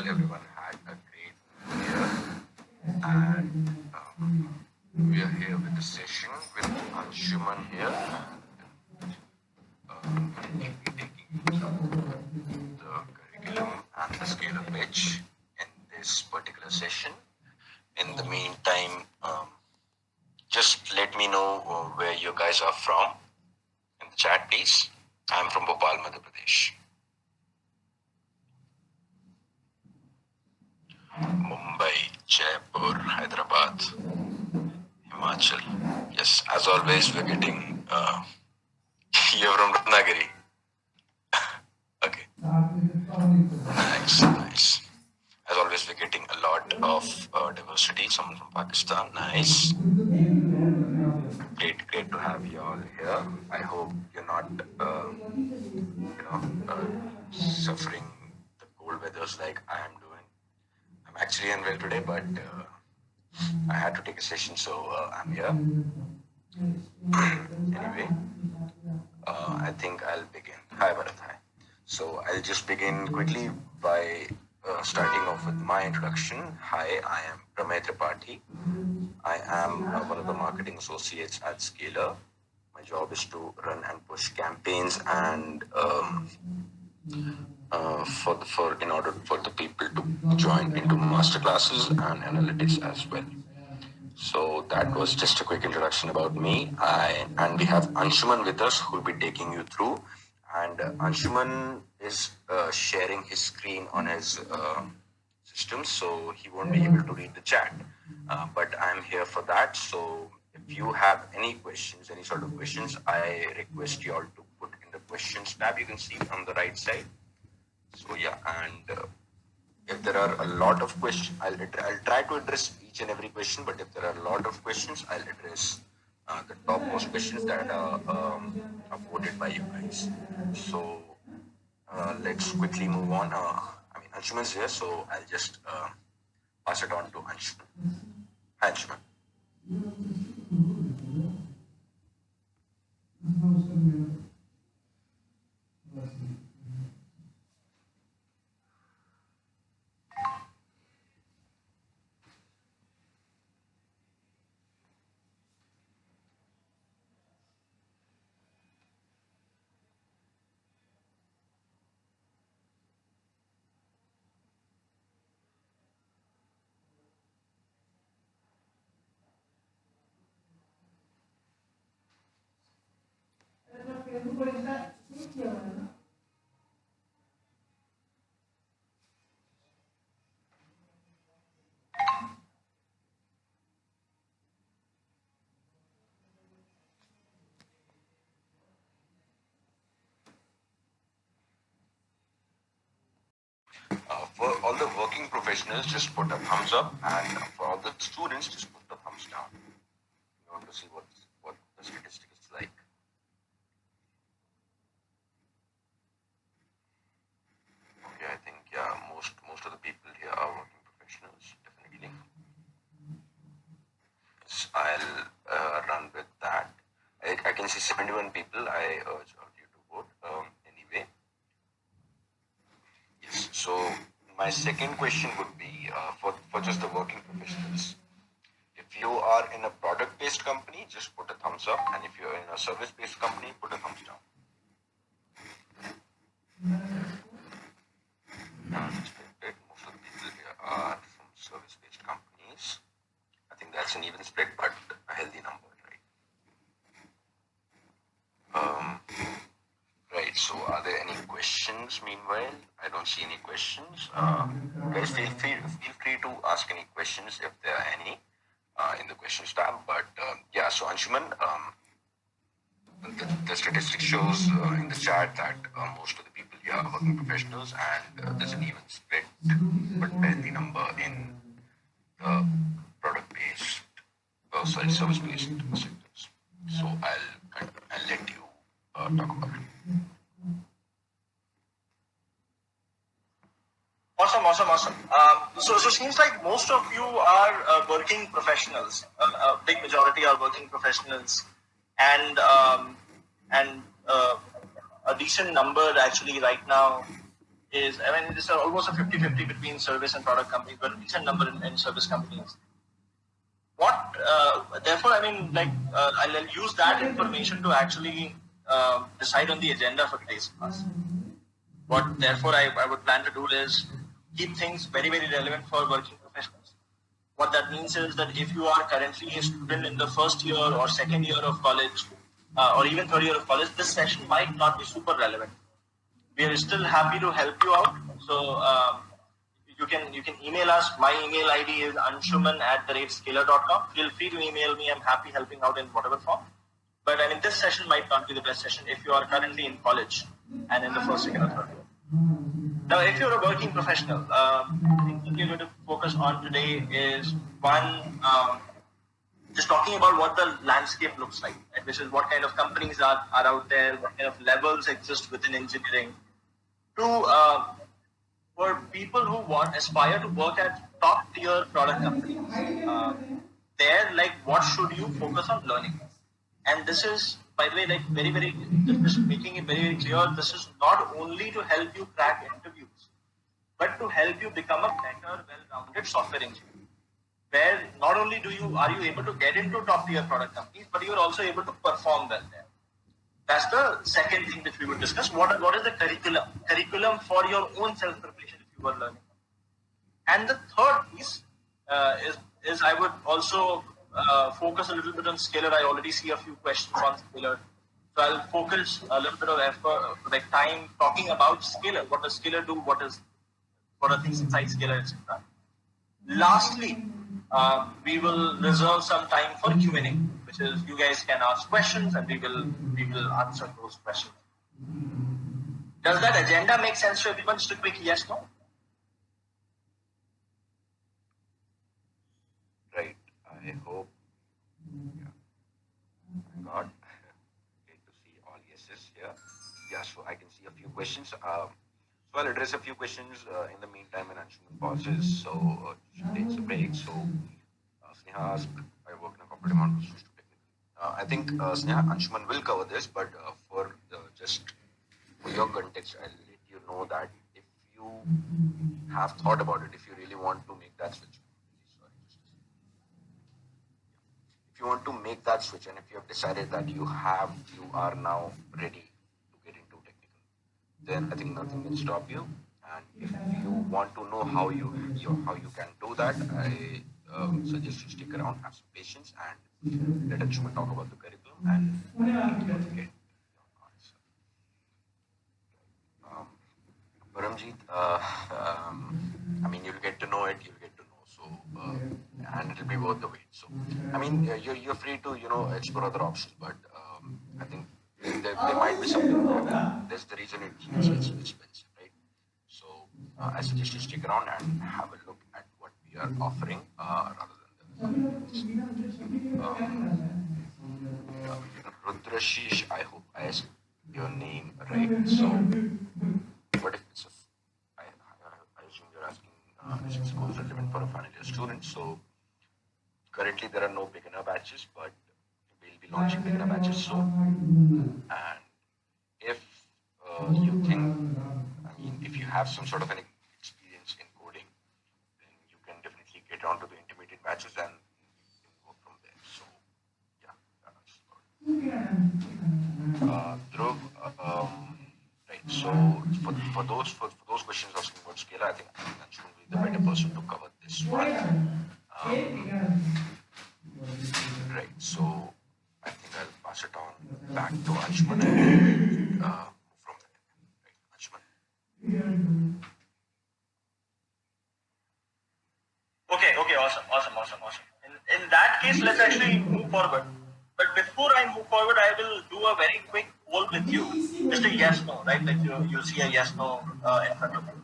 everyone had a great year, and we are here with the session with Anshuman here, and we'll be taking you through the curriculum and the scalar pitch in this particular session. In the meantime, just let me know where you guys are from in the chat, please. I'm from Bhopal, Madhya Pradesh. Mumbai, Jaipur, Hyderabad, Himachal. Yes, as always, we're getting you're from Ratnagiri. Okay. Nice. As always, we're getting a lot of diversity. Someone from Pakistan. Nice. Great to have you all here. I hope you're not, suffering the cold weathers like I am doing. I'm actually unwell today, but I had to take a session, so I'm here. Anyway, I think I'll begin. Hi, Bharat. Hi. So I'll just begin quickly by starting off with my introduction. Hi, I am Pramay Tripathi. I am one of the marketing associates at Scalar. My job is to run and push campaigns and in order for the people to join into masterclasses and analytics as well. So that was just a quick introduction about me. And we have Anshuman with us who will be taking you through. And Anshuman is sharing his screen on his system, so he won't be able to read the chat. But I'm here for that. So if you have any questions, any sort of questions, I request you all to put in the questions tab you can see on the right side. So yeah, and if there are a lot of questions, I'll try to address each and every question, but if there are a lot of questions, I'll address the topmost questions that are voted by you guys. So let's quickly move on. Anshuman's here, so I'll just pass it on to Anshuman. Hi, Anshuman. For all the working professionals, just put a thumbs up, and for all the students, just put the thumbs down. You want to see what the statistic is like. Okay, I think most of the people here are working professionals, definitely. Yes, I'll run with that. I can see 71 people. I urge you to vote. Anyway. Yes. So my second question would be for just the working professionals. If you are in a product-based company, just put a thumbs up, and if you're in a service-based company, put a thumbs down. Most of the people here are from service-based companies. I think that's an even split, but a healthy number, right? Right. So, are there any questions? Meanwhile, I don't see any questions. Guys, feel free to ask any questions if there are any in the questions tab. But yeah, so Anshuman, the statistics shows in the chat that most of the people here are working professionals, and there's an even split, but healthy number in the product-based, service-based sectors. So I'll let you talk about it. Awesome. So seems like most of you are working professionals. A big majority are working professionals, and a decent number actually right now is, I mean, it's almost a 50-50 between service and product companies, but a decent number in service companies. Therefore, I mean, like, I'll use that information to actually decide on the agenda for today's class. What, therefore, I would plan to do is keep things very, very relevant for working professionals. What that means is that if you are currently a student in the first year or second year of college, or even third year of college, this session might not be super relevant. We are still happy to help you out. So you can email us. My email ID is anshuman@scalar.com. Feel free to email me. I'm happy helping out in whatever form. But I mean, this session might not be the best session if you are currently in college and in the first, second, or third year. Now, if you're a working professional, things that we're going to focus on today is one, just talking about what the landscape looks like, right? Which is what kind of companies are out there, what kind of levels exist within engineering. Two, for people who aspire to work at top tier product companies, like, what should you focus on learning? And this is, by the way, like, very, very, just making it very, very clear, this is not only to help you crack interviews, but to help you become a better, well-rounded software engineer. Where not only are you able to get into top tier product companies, but you're also able to perform well there. That's the second thing that we would discuss. What is the curriculum for your own self-preparation if you were learning? And the third piece is I would also focus a little bit on Scalar. I already see a few questions on Scalar. So I'll focus a little bit of effort, like time, talking about Scalar. What does Scalar do? What are things inside Scalar, etc. Lastly, we will reserve some time for Q&A, which is you guys can ask questions and we will answer those questions. Does that agenda make sense to everyone? Just a quick yes, no? Right. I hope. Yeah. God. Great to see all yeses here. Yeah, so I can see a few questions. So I'll address a few questions in the meantime when Anshuman pauses. So she takes a break. So Sneha asked, I work in a corporate amount to switch to technical. I think Sneha, Anshuman will cover this, but just for your context, I'll let you know that if you have thought about it, if you really want to make that switch, if you want to make that switch and if you have decided that you are now ready to get into technical, then I think nothing can stop you. And if you want to know how you can do that, I suggest you stick around, have some patience, and let Anshuman talk about the curriculum and get your answer. Paramjeet, I mean, you'll get to know it, so and it'll be worth the wait. So, I mean, you're free to explore other options, but I think there might be something. That's the reason it's expensive, right? So I suggest you stick around and have a look at what we are offering rather than Rudrashish, I hope I asked your name right. So, but if it's I assume you're asking if it's most relevant for a final year student. So currently there are no beginner batches, but we'll be launching beginner batches soon. And if you think, I mean, if you have some sort of an experience in coding, then you can definitely get onto the intermediate batches and you can go from there. So yeah, that's about it. Dhruv, right. So for those questions asking about Scalar, I think Anshuman will be the better person to cover this one. Right. So I think I'll pass it on back to Anshuman and move from there. Right, Anshuman. Okay, awesome. In that case, let's actually move forward. But before I move forward, I will do a very quick poll with you. Just a yes, no, right? Like you see a yes, no in front of you.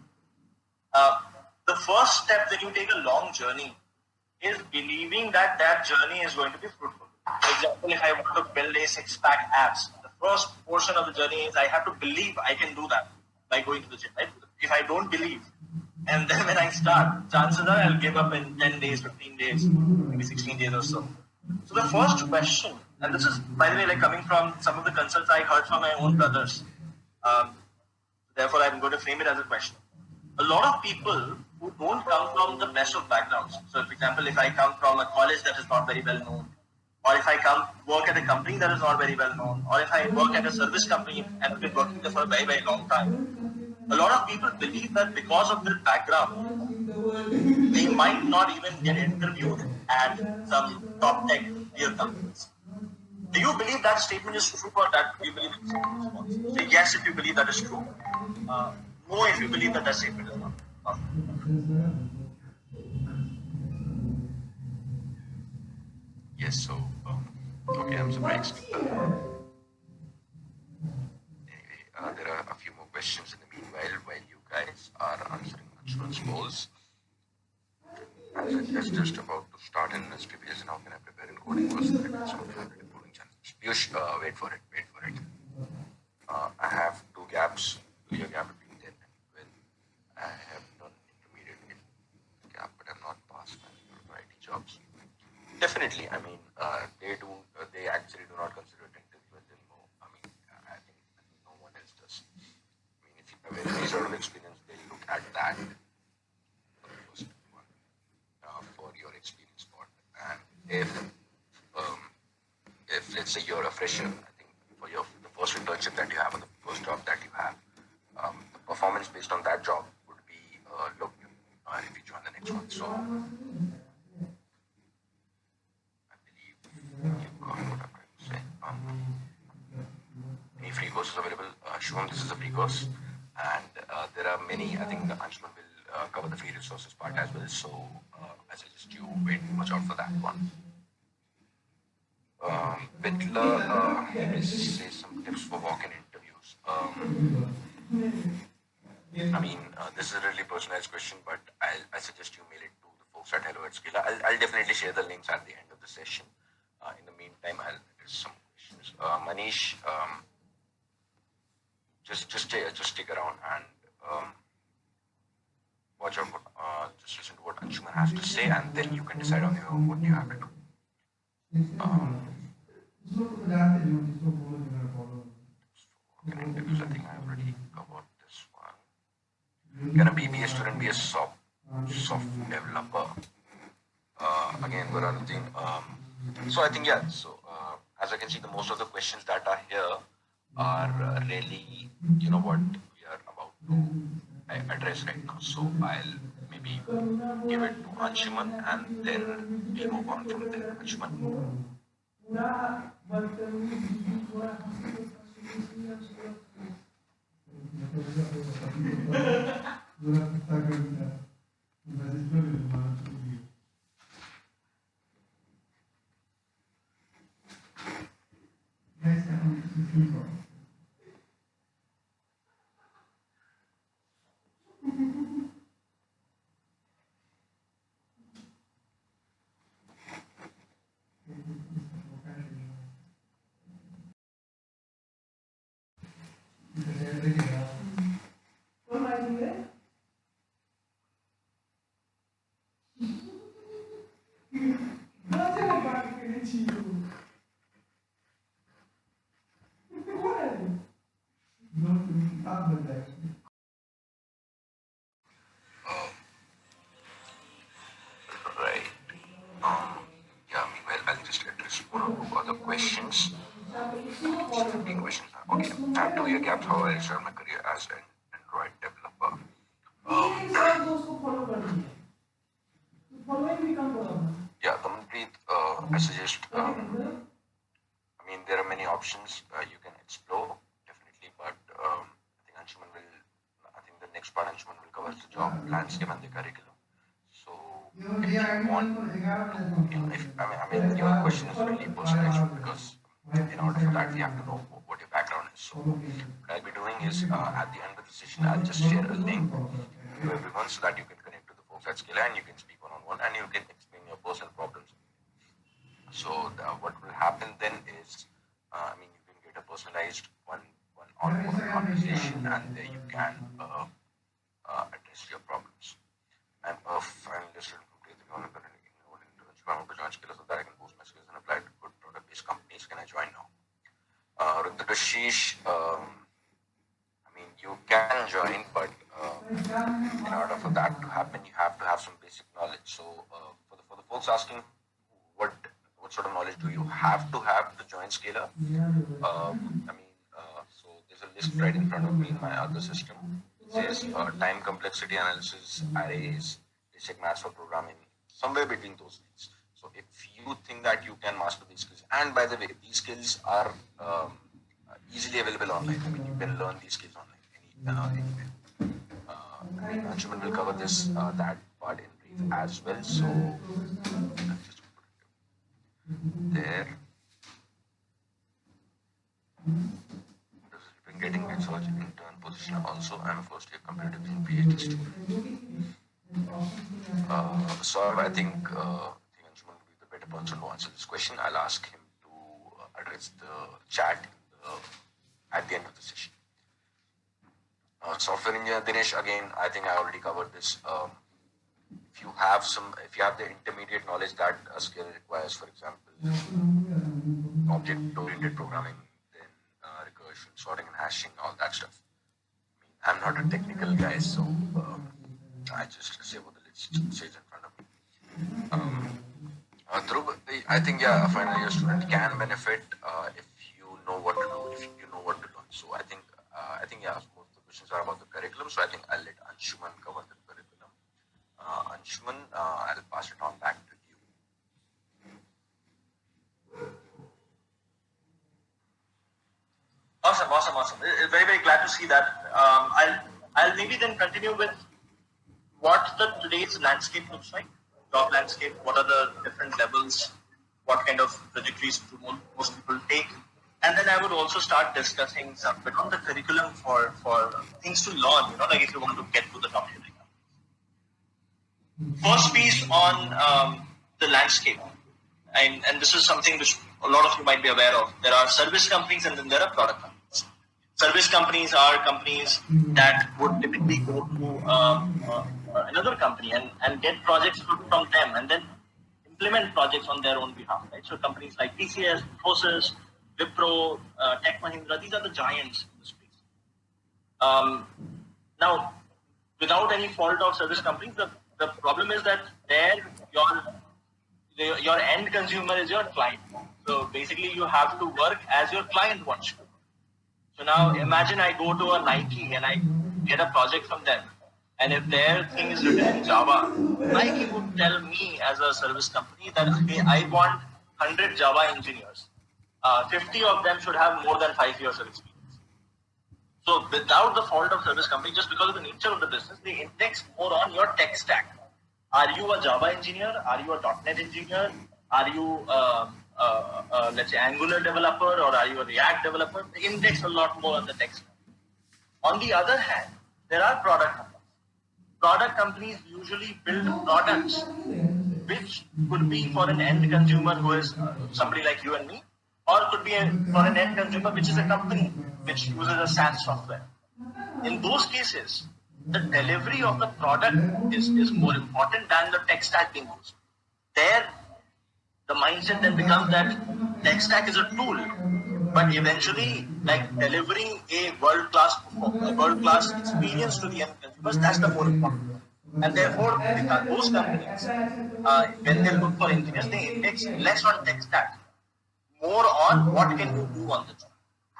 The first step when you take a long journey is believing that journey is going to be fruitful. For example, if I want to build a 6-pack abs, the first portion of the journey is I have to believe I can do that by going to the gym, right? If I don't believe, and then when I start, chances are I'll give up in 10 days, 15 days, maybe 16 days or so. So the first question, and this is, by the way, like coming from some of the concerns I heard from my own brothers. Therefore, I'm going to frame it as a question. A lot of people who don't come from the best of backgrounds. So, for example, if I come from a college that is not very well known, or if I come work at a company that is not very well known, or if I work at a service company and have been working there for a very, very long time, a lot of people believe that because of their background, they might not even get interviewed at some top tech tier companies. Do you believe that statement is true, or that do you believe that statement is false? Say yes if you believe that is true. No if you believe that that statement is not true. Yes, so, okay, I'm surprised. Anyway, there are a few more questions in the meanwhile while you guys are answering Anshuman's polls. As I just about to start in industry pages, and how can I prepare in coding course that I some faculty coding challenge? Piyush, wait for it. I have two gaps, 2 year gap between 10 and 12. I have done intermediate gap, but I'm not past my variety jobs. Definitely, I mean, they actually do not consider it interview anymore. I mean, I think no one else does. I mean, if you have any sort of experience, they look at that for the first one, for your experience part. And um, if let's say you're a fresher, I think for the first internship that you have or the first job that you have, the performance based on that job would be looked if you join the next one. So I believe you've got what I'm trying to say. Any free courses available? Shivam, this is a free course, and there are many. I think Anshuman will cover the free resources part as well. So I suggest you wait much out for that one. Bitler, he will say some tips for walk-in interviews. I mean, this is a really personalized question, but I suggest you mail it to the folks at Hello at Scale. I'll definitely share the links at the end of the session. In the meantime, I'll address some questions. Manish, just stick around and watch out. Just listen to what Anshuman has to say, and then you can decide on your own what you have to do. Walk-in interviews, I think I already covered this one. Can a BBA student be a soft developer? Again, Varantin. So I think yeah. So as I can see, the most of the questions that are here are really what we are about to address right now. So I'll maybe give it to Anshuman, and then we'll move on from there. Anshuman. Right. Yeah, meanwhile, I'll just address one or two other questions. 15 questions. Okay. I have 2 year gaps. How I started my career as an Android developer. Yeah, complete. I suggest. I mean, there are many options you can explore, definitely. But I think Anshuman will. I think the next part Anshuman will cover the job landscape and the curriculum. So if you want, if I mean, your question is really personalized because in order for that we have to know what your background is. So what I'll be doing is at the end of the session I'll just share a link to everyone so that you can connect to the folks at Scale and you can speak one-on-one and you can explain your personal problems. So what will happen then is, I mean, you can get a personalized one-on-one conversation and there you can address your problems. I'm a finalist from creative development and I want to join Skills so that I can boost my skills and apply to good product-based companies. Can I join now? Rudrakashish, I mean, you can can join, but in order for that to happen, you have to have some basic knowledge. So for the folks asking, what sort of knowledge do you have to join Scalar? So there's a list right in front of me in my other system. It says time complexity analysis, arrays, basic maths for programming, somewhere between those things. So if you think that you can master these skills, and by the way, these skills are easily available online. I mean, you can learn these skills online anywhere. Anshuman will cover that part in brief as well. So let's just put it there. Been getting research intern position also. I'm a first year computer vision PhD student. So I think Anshuman will be the better person to answer this question. I'll ask him to address the chat at the end of the session. Software engineer Dinesh, again, I think I already covered this. If you have the intermediate knowledge that a skill requires, for example, object-oriented programming, then recursion, sorting and hashing, all that stuff. I mean, I'm not a technical guy, so I just say what the list says in front of me. Dhruv, I think a final year student can benefit if you know what to do, if you know what to learn. So I think most of the questions are about the curriculum. So I think I'll let Anshuman cover the curriculum. Anshuman, I'll pass it on back to you. Awesome. Very, very glad to see that. I'll maybe then continue with what today's landscape looks like, job landscape. What are the different levels? What kind of trajectories do most people take? And then I would also start discussing some bit on the curriculum for things to learn. Like if you want to get to the topic. First piece on the landscape, and this is something which a lot of you might be aware of. There are service companies and then there are product companies. Service companies are companies that would typically go to another company and get projects from them and then implement projects on their own behalf. Right? So companies like TCS, Infosys, Wipro, Tech Mahindra, these are the giants in the space. Now, without any fault of service companies, the problem is that there your end consumer is your client. So basically, you have to work as your client wants to. So now imagine I go to a Nike and I get a project from them. And if their thing is written in Java, Nike would tell me as a service company that, okay, I want 100 Java engineers. 50 of them should have more than 5 years of experience. So without the fault of service company, just because of the nature of the business, they index more on your tech stack. Are you a Java engineer? Are you a .NET engineer? Are you, let's say, Angular developer, or are you a React developer? They index a lot more on the tech stack. On the other hand, there are product companies. Product companies usually build products which could be for an end consumer who is somebody like you and me, or it could be for an end consumer which is a company which uses a SaaS software. In those cases, the delivery of the product is more important than the tech stack being used. There, the mindset then becomes that tech stack is a tool, but eventually, like delivering a world-class experience to the end consumers, that's the more important. And therefore, those companies, when they look for engineers, they index less on tech stack, more on what can you do on the job,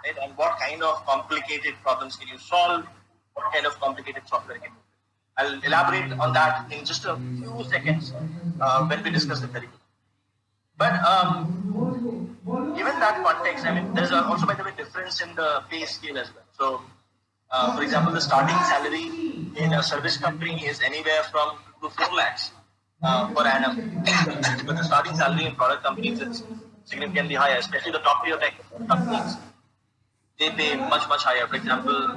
right? And what kind of complicated problems can you solve, what kind of complicated software can you do. I'll elaborate on that in just a few seconds when we discuss the curriculum. But given that context, I mean, there's also, by the way, difference in the pay scale as well. So, for example, the starting salary in a service company is anywhere from 2 to 4 lakhs per annum. But the starting salary in product companies is significantly higher, especially the top tier tech companies. They pay much higher. For example,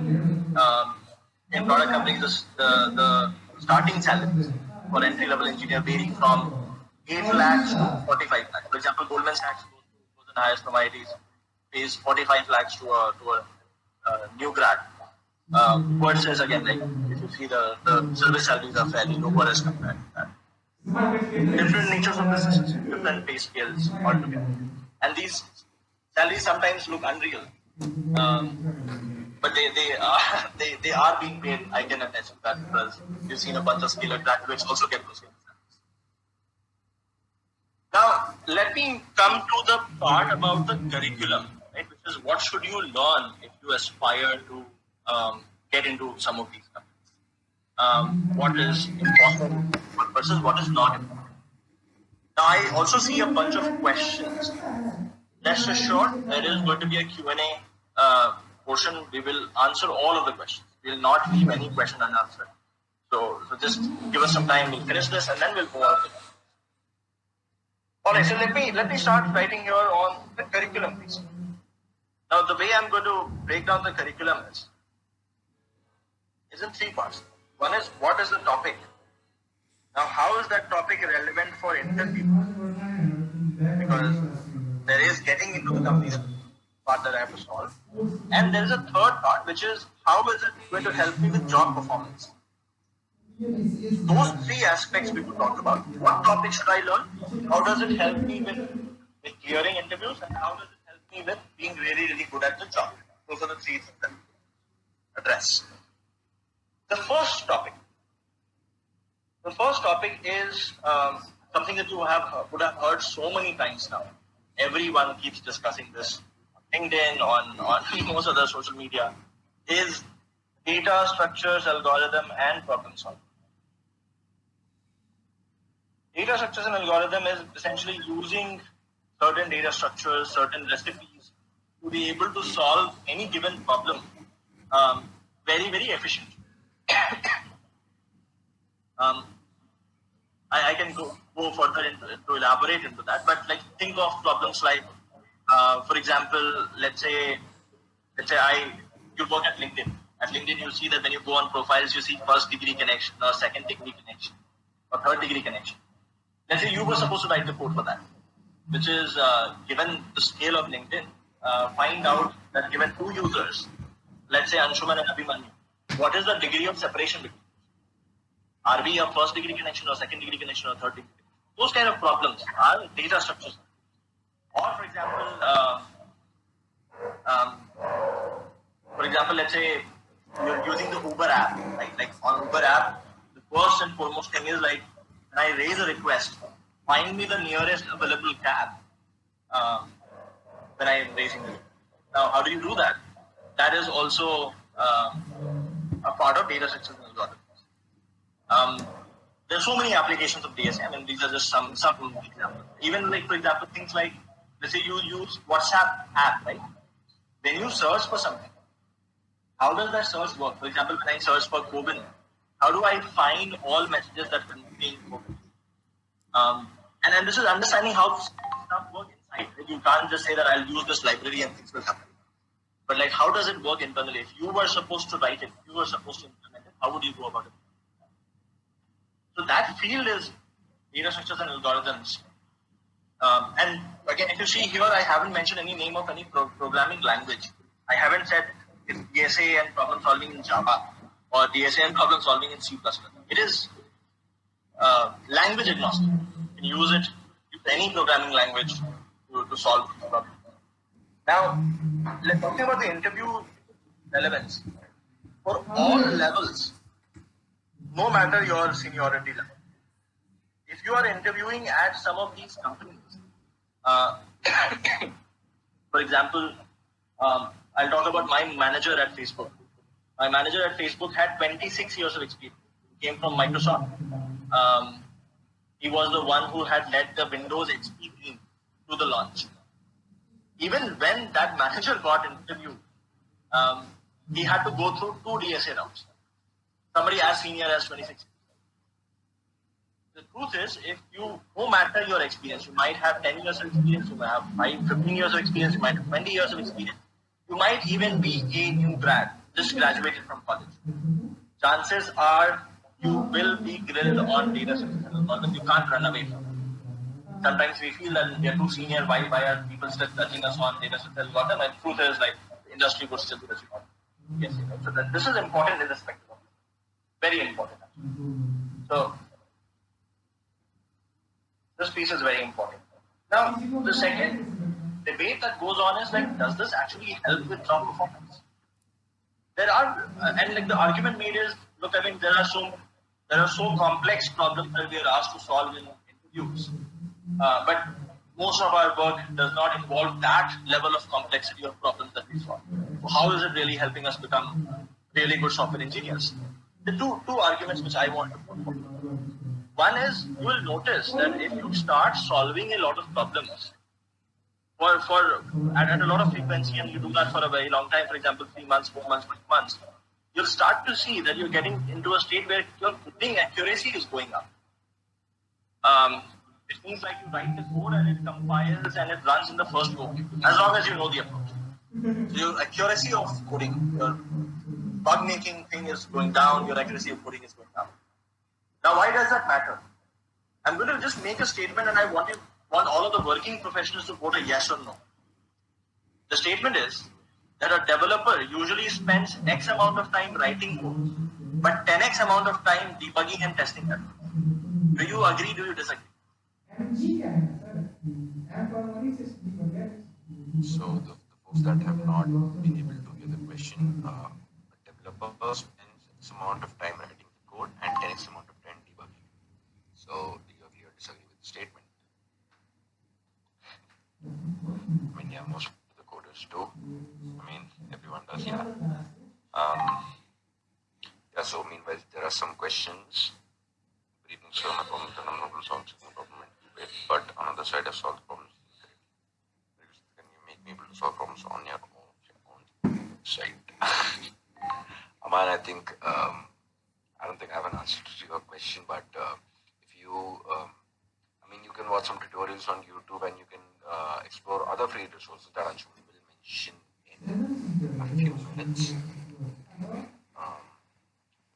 in product companies, the starting salaries for entry level engineer vary from 8 lakhs to 45 lakhs. For example, Goldman Sachs goes in highest providers, pays 45 lakhs to a new grad. Versus again, like if you see the service salaries are fairly lower as compared to that. Different natures of businesses, different pay scales altogether, and these salaries sometimes look unreal, but they are being paid. I can attest to that because we've seen a bunch of skiller graduates also get those kind of salaries. Now, let me come to the part about the curriculum, right? Which is what should you learn if you aspire to get into some of these companies. What is important versus what is not important. Now, I also see a bunch of questions. Rest assured, there is going to be a Q&A portion. We will answer all of the questions. We will not leave any question unanswered. So just give us some time. We'll finish this and then we'll go on to that. All right. So let me start writing here on the curriculum piece. Now, the way I'm going to break down the curriculum is in 3 parts. One is what is the topic. Now, how is that topic relevant for interview? Because there is getting into the company's part that I have to solve. And there is a third part, which is how is it going to help me with job performance? Those 3 aspects we could talk about. What topic should I learn? How does it help me with clearing interviews? And how does it help me with being really, really good at the job? Those are the 3 things that we address. The first topic is something that you would have heard so many times now. Everyone keeps discussing this on LinkedIn, on most other social media, is data structures, algorithm, and problem solving. Data structures and algorithm is essentially using certain data structures, certain recipes to be able to solve any given problem very, very efficiently. I can go further to elaborate into that, but like think of problems like, for example, let's say you work at LinkedIn. At LinkedIn, you see that when you go on profiles, you see first degree connection or second degree connection or third degree connection. Let's say you were supposed to write the code for that, which is given the scale of LinkedIn, find out that given 2 users, let's say Anshuman and Abhimanyu, what is the degree of separation between? Are we a first degree connection or second degree connection or third degree connection? Those kind of problems are data structures. Or for example, let's say you're using the Uber app, right? Like on Uber app, the first and foremost thing is like, when I raise a request, find me the nearest available cab when I am raising it. Now, how do you do that? That is also a part of data structures and algorithms. There are so many applications of DSA. I mean, these are just some examples. Even like, for example, things like, let's say you use WhatsApp app, right? When you search for something, how does that search work? For example, when I search for COVID, how do I find all messages that contain COVID? And this is understanding how stuff works inside. You can't just say that I'll use this library and things will happen. But like, how does it work internally? If you were supposed to write it, if you were supposed to implement it, how would you go about it? So that field is data structures and algorithms. And again, if you see here, I haven't mentioned any name of any programming language. I haven't said it's DSA and problem solving in Java or DSA and problem solving in C++. It is language agnostic. You can use it with any programming language to solve the problem. Now, let's talk about the interview relevance. For all levels, no matter your seniority level, if you are interviewing at some of these companies, for example, I'll talk about my manager at Facebook. My manager at Facebook had 26 years of experience. He came from Microsoft. He was the one who had led the Windows XP team to the launch. Even when that manager got interviewed, he had to go through 2 DSA rounds. Somebody as senior as 26. The truth is, no matter your experience, you might have 10 years of experience, you might have 15 years of experience, you might have 20 years of experience, you might even be a new grad, just graduated from college. Chances are you will be grilled on data structures and algorithms. You can't run away from it. Sometimes we feel that we are too senior, why are people still judging us on data structures and algorithms? And the truth is, like, the industry would still be judging on it. Yes, so this is important in this spectrum. Very important. So, this piece is very important. Now, the second debate that goes on is like, does this actually help with job performance? there are, and like the argument made is, look, I mean, there are so complex problems that we are asked to solve in interviews, but most of our work does not involve that level of complexity of problems that we solve. So how is it really helping us become really good software engineers? The two arguments which I want to put forward. One is, you will notice that if you start solving a lot of problems at a lot of frequency, and you do that for a very long time, for example, 3 months, 4 months, 5 months, you'll start to see that you're getting into a state where your coding accuracy is going up. It means like you write the code and it compiles and it runs in the first go, as long as you know the approach. So your accuracy of coding, your bug making thing is going down, your accuracy of coding is going down. Now, why does that matter? I'm going to just make a statement, and I want all of the working professionals to vote a yes or no. The statement is that a developer usually spends X amount of time writing code, but 10x amount of time debugging and testing that. Do you agree? Do you disagree? So the folks that have not been able to hear the question, a developer spends X amount of time writing the code and 10x amount of time debugging. So do you agree or disagree with the statement? I mean, yeah, most of the coders do. I mean, everyone does, yeah. Yeah, so meanwhile, there are some questions. Good evening, sir. My problem is that I'm not able to solve the problem in debate, but on the other side, I've solved the problems. Can you make me able to solve problems on your own site? Aman, I think, I don't think I have an answer to your question, but if you, I mean, you can watch some tutorials on YouTube and you can explore other free resources that Anshuman will mention in a few minutes.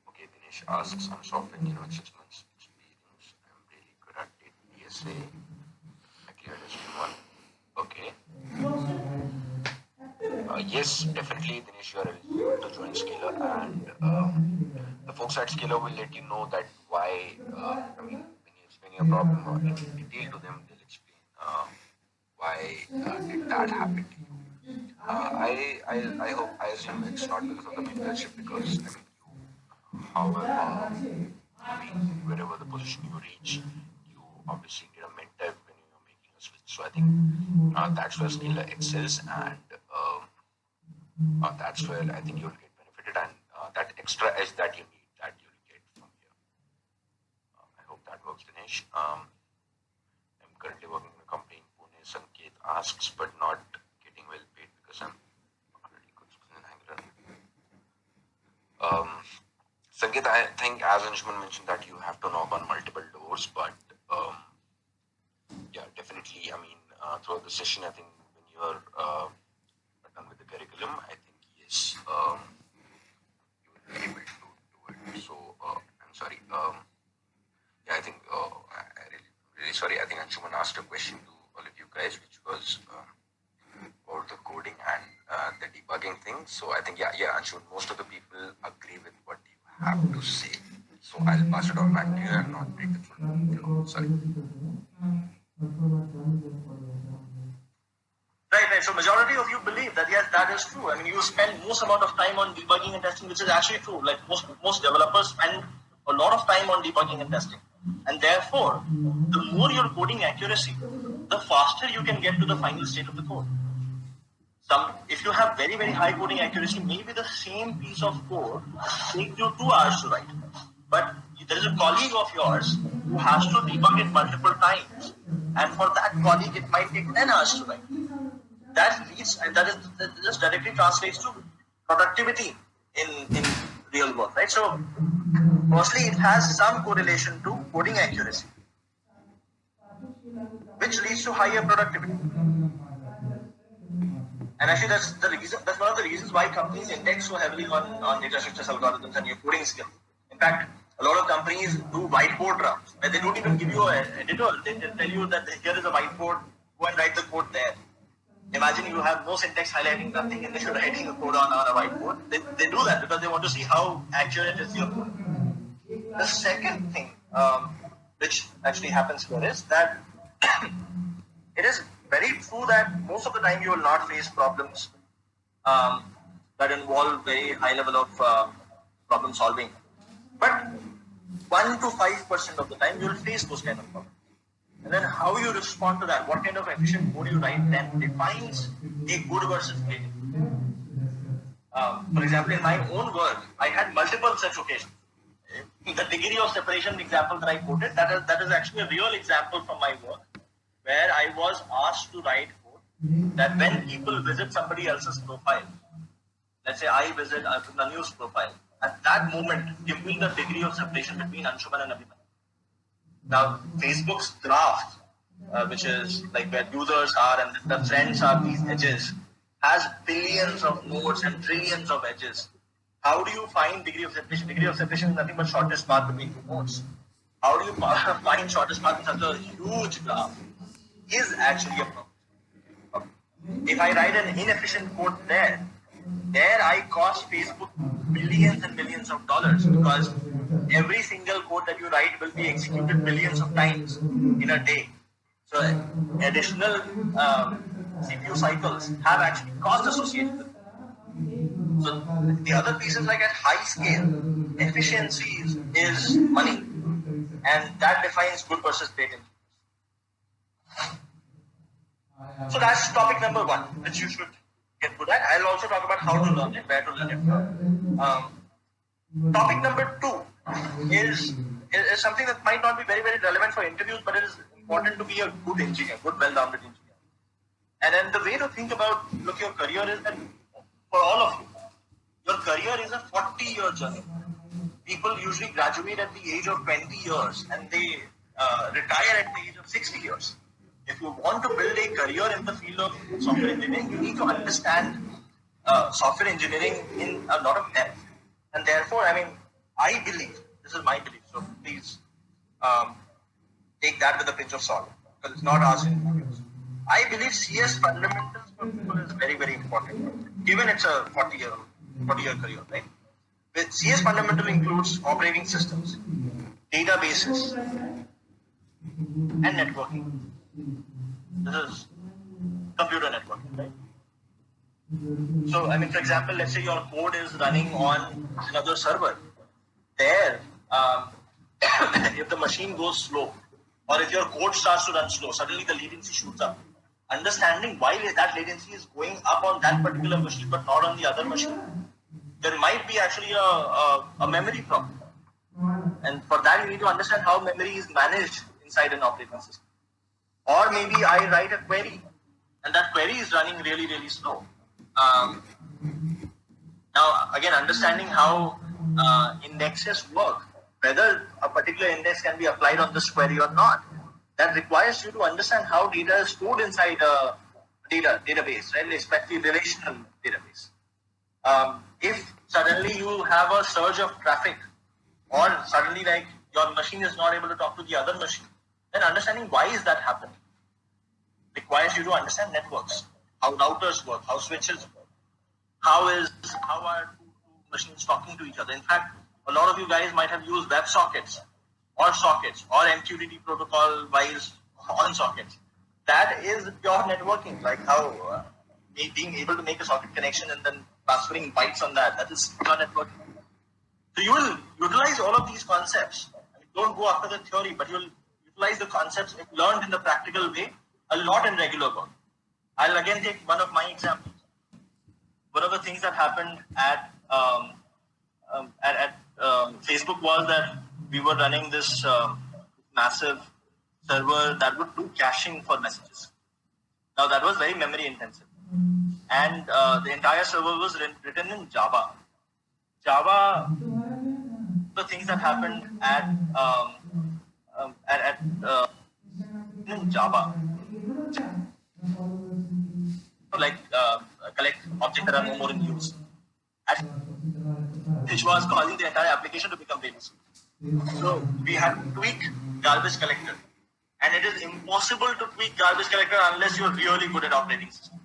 Okay, Dinesh asks, I'm software engineer with 6 months experience. I'm really good at it. DSA. I cleared SQ1. Okay. Yes, definitely, Dinesh, you are eligible to join Scalar, and the folks at Scalar will let you know that why, I mean, when you explain your problem in detail to them, they'll explain why did that happen to you. I hope, I assume it's not because of the mentorship, because, I mean, you, however, I mean, wherever the position you reach, you obviously need a mentor when you're making a switch. So I think that's where Scalar excels, and that's where I think you'll get benefited, and that extra edge that you need, that you'll get from here. I hope that works, Dinesh. I'm currently working in a company in Pune. Sanket asks, but not getting well paid because I'm already good in Angular. Sanket, I think as Anshuman mentioned that you have to knock on multiple doors, but yeah, definitely. I mean, throughout the session, I think when you're done with the curriculum, I think yes, you will be able to do it. So I'm sorry. Yeah, I think I really sorry. I think Anshuman asked a question to all of you guys, which was about the coding and the debugging thing. So I think yeah, Anshuman, most of the people agree with what you have to say. So I'll pass it on back to you and not break the flow. Sorry. Right. So majority of you believe that yes, that is true. I mean, you spend most amount of time on debugging and testing, which is actually true. Like most developers spend a lot of time on debugging and testing, and therefore, the more your coding accuracy, the faster you can get to the final state of the code. If you have very high coding accuracy, maybe the same piece of code takes you 2 hours to write, but there is a colleague of yours who has to debug it multiple times, and for that colleague, it might take 10 hours to write. That just directly translates to productivity in real work, right? So, firstly, it has some correlation to coding accuracy, which leads to higher productivity. And actually, that's one of the reasons why companies index so heavily on data structures, algorithms, and your coding skill. In fact, a lot of companies do whiteboard rounds, where they don't even give you an editor. They tell you that here is a whiteboard, go and write the code there. Imagine you have no syntax highlighting, nothing, and you're writing a code on a whiteboard. They do that because they want to see how accurate is your code. The second thing which actually happens here is that it is very true that most of the time you will not face problems that involve very high level of problem solving. But 1 to 5% of the time you will face those kind of problems. And then how you respond to that, what kind of efficient code you write, then defines a good versus great. For example, in my own work, I had multiple such occasions. The degree of separation example that I quoted, that is actually a real example from my work, where I was asked to write code that when people visit somebody else's profile, let's say I visit Nanu's profile, at that moment, give me the degree of separation between Anshuman and Abhiman. Now, Facebook's graph, which is like where users are and the friends are these edges, has billions of nodes and trillions of edges. How do you find degree of separation? Degree of separation is nothing but shortest path between two nodes. How do you find shortest path in such a huge graph? Is actually a problem. If I write an inefficient code there I cost Facebook billions and billions of dollars, because every single code that you write will be executed billions of times in a day. So additional CPU cycles have actually cost associated with it. So the other piece is like at high scale, efficiency is money, and that defines good versus great engineers. So that's topic number 1, which you should get good at. I'll also talk about how to learn it, where to learn it. Topic number 2 is something that might not be very, very relevant for interviews, but it is important to be a good engineer, good, well-rounded engineer. And then the way to think about your career is that for all of you, your career is a 40-year journey. People usually graduate at the age of 20 years and they retire at the age of 60 years. If you want to build a career in the field of software engineering, you need to understand software engineering in a lot of depth. And therefore, I believe, this is my belief, so please take that with a pinch of salt, because it's not ours. I believe CS fundamentals for people is very, very important, given it's a 40-year career, right? With CS fundamental includes operating systems, databases, and networking. This is computer networking, right? So, for example, let's say your code is running on another server. There, if the machine goes slow, or if your code starts to run slow, suddenly the latency shoots up. Understanding why that latency is going up on that particular machine but not on the other machine, there might be actually a memory problem. And for that, you need to understand how memory is managed inside an operating system. Or maybe I write a query, and that query is running really, really slow. Now, again, understanding how indexes work, whether a particular index can be applied on this query or not, that requires you to understand how data is stored inside a database, right? Especially relational database. If suddenly you have a surge of traffic, or suddenly like your machine is not able to talk to the other machine, then understanding why is that happening requires you to understand networks, how routers work, how switches work, how are two machines talking to each other. In fact, a lot of you guys might have used web sockets or MQTT protocol wise on sockets. That is pure networking, like how being able to make a socket connection and then transferring bytes on that is pure networking. So you will utilize all of these concepts. Don't go after the theory, but you'll utilize the concepts learned in the practical way a lot in regular work. I'll again take one of my examples. One of the things that happened at Facebook was that we were running this massive server that would do caching for messages. Now that was very memory intensive, and the entire server was written in Java. The things that happened in Java, like collect objects that are no more in use, which was causing the entire application to become famous. So we had to tweak garbage collector, and it is impossible to tweak garbage collector unless you're really good at operating system.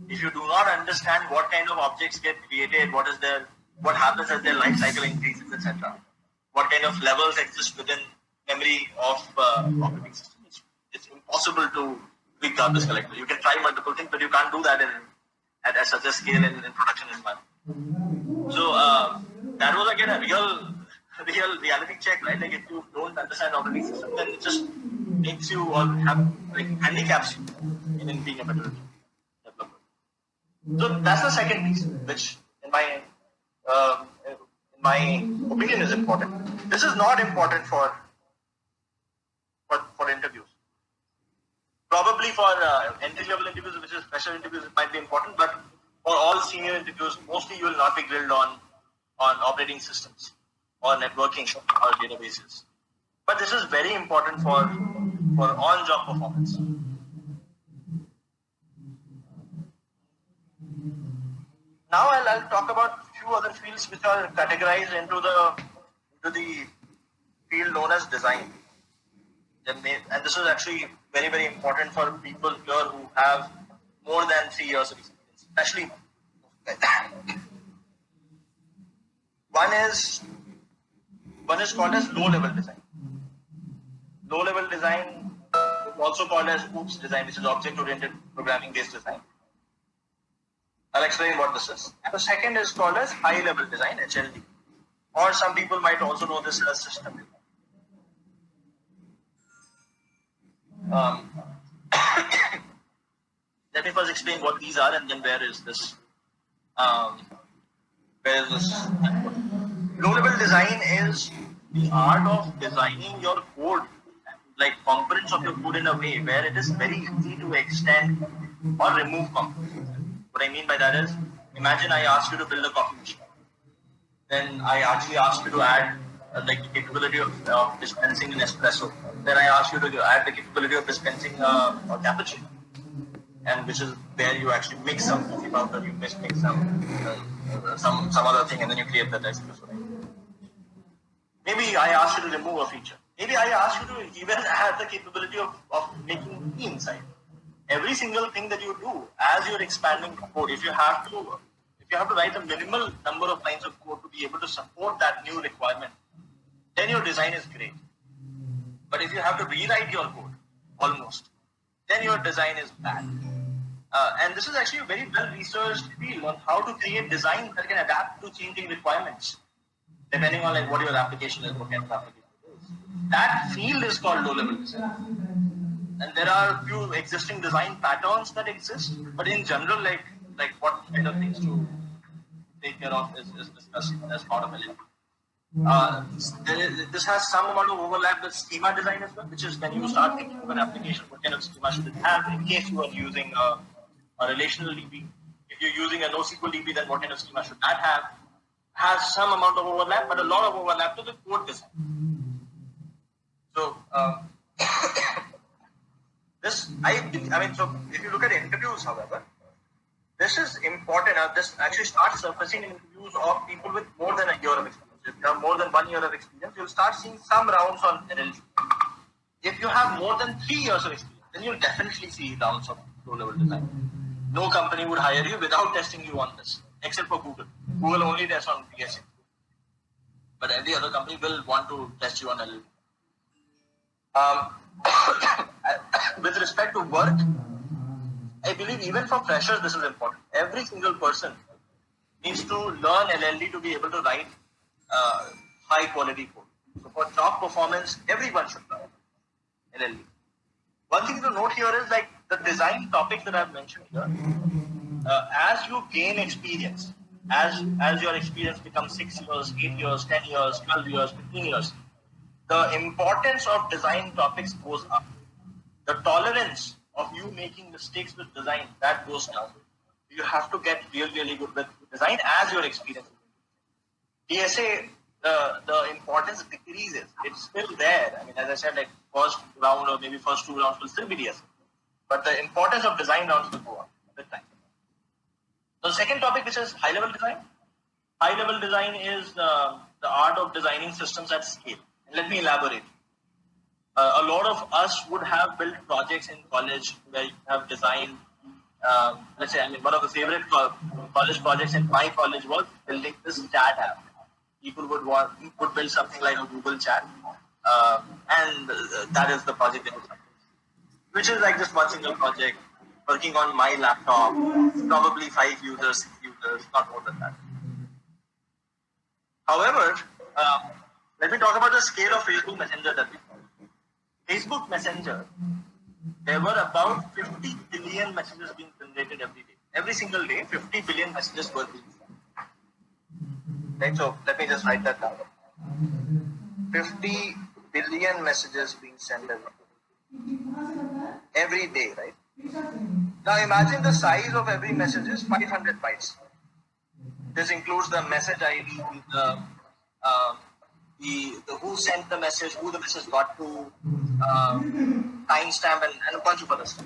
If you do not understand what kind of objects get created, what happens as their life cycle increases, etc., what kind of levels exist within memory of operating system, it's impossible to tweak garbage collector. You can try multiple things, but you can't do that at such a scale in production environment. So that was again a real reality check, right? Like if you don't understand operating system, then it just makes you or handicaps you in being a better developer. So that's the second piece, which in my opinion is important. This is not important for interviews. Probably for entry-level interviews, which is fresher interviews, it might be important, but for all senior interviews, mostly you will not be grilled on operating systems or networking or databases. But this is very important for on-job performance. Now I'll talk about a few other fields which are categorized into the field known as design. And this is actually very, very important for people here who have more than 3 years of experience, especially one is called as low-level design. Low-level design is also called as OOPS design, which is object-oriented programming-based design. I'll explain what this is. And the second is called as high-level design, HLD, or some people might also know this as system design. Let me first explain what these are, and then where is this? Low-level design is the art of designing your code, like components of your code, in a way where it is very easy to extend or remove components. What I mean by that is, imagine I asked you to build a coffee machine. Then I actually asked you to add the capability of dispensing an espresso. Then I asked you to add the capability of dispensing a cappuccino, and which is where you actually mix some coffee powder, you mix some other thing, and then you create that espresso. Maybe I asked you to remove a feature. Maybe I asked you to even add the capability of making tea inside. Every single thing that you do as you're expanding code, if you have to write a minimal number of lines of code to be able to support that new requirement, then your design is great. But if you have to rewrite your code almost, then your design is bad. And this is actually a very well-researched field on how to create design that can adapt to changing requirements, depending on what your application is, what kind of application it is. That field is called low-level design. And there are a few existing design patterns that exist, but in general, like what kind of things to take care of is discussed as part of it. This has some amount of overlap with schema design as well, which is when you start thinking of an application, what kind of schema should it have in case you are using a relational DB. If you're using a NoSQL DB, then what kind of schema should that have? Has some amount of overlap, but a lot of overlap to the code design. So, so if you look at interviews, however, this is important. This actually starts surfacing in interviews of people with more than a year of experience. If you have more than 1 year of experience, you'll start seeing some rounds on NLP. If you have more than 3 years of experience, then you'll definitely see rounds of low-level design. No company would hire you without testing you on this, except for Google. Google only tests on PSA. But every other company will want to test you on NLP. With respect to work, I believe even for freshers this is important. Every single person needs to learn LLD to be able to write high quality code. So for top performance, everyone should learn LLD. One thing to note here is like the design topics that I've mentioned here. As you gain experience, as your experience becomes 6 years, 8 years, 10 years, 12 years, 15 years, the importance of design topics goes up. The tolerance of you making mistakes with design, that goes down. You have to get really good with design as your experience. DSA, the importance decreases. It's still there. I mean, as I said, like first round or maybe first 2 rounds will still be DSA. But the importance of design rounds will go up with time. The second topic, which is high-level design. High-level design is the art of designing systems at scale. And let me elaborate. A lot of us would have built projects in college where you have designed, let's say, one of the favorite college projects in my college was building this chat app. People would build something like a Google chat, and that is the project they would have, which is like just one single project, working on my laptop, probably 5 users, 6 users, not more than that. However, let me talk about the scale of Facebook Messenger that we follow. Facebook Messenger, there were about 50 billion messages being generated every day. Every single day, 50 billion messages were being sent. Right, so let me just write that down. 50 billion messages being sent every day, right? Now imagine the size of every message is 500 bytes. This includes the message ID, uh, the who sent the message, who the message got to, timestamp, and a bunch of other stuff.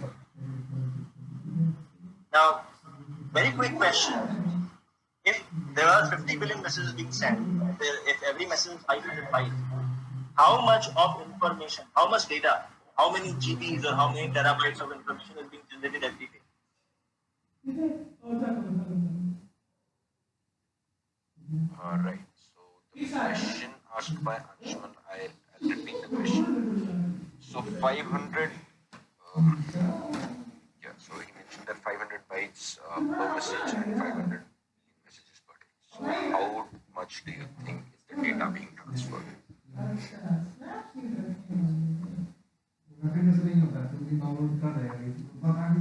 Now, very quick question. If there are 50 billion messages being sent, if every message is 500 bytes, how much of information, how much data, how many GBs or how many terabytes of information is being generated every day? All right. So the question asked by Anshuman, I'll repeat the question. So 500. Yeah. So he mentioned that 500 bytes per message and 500 messages per day. So how much do you think is the data being transferred?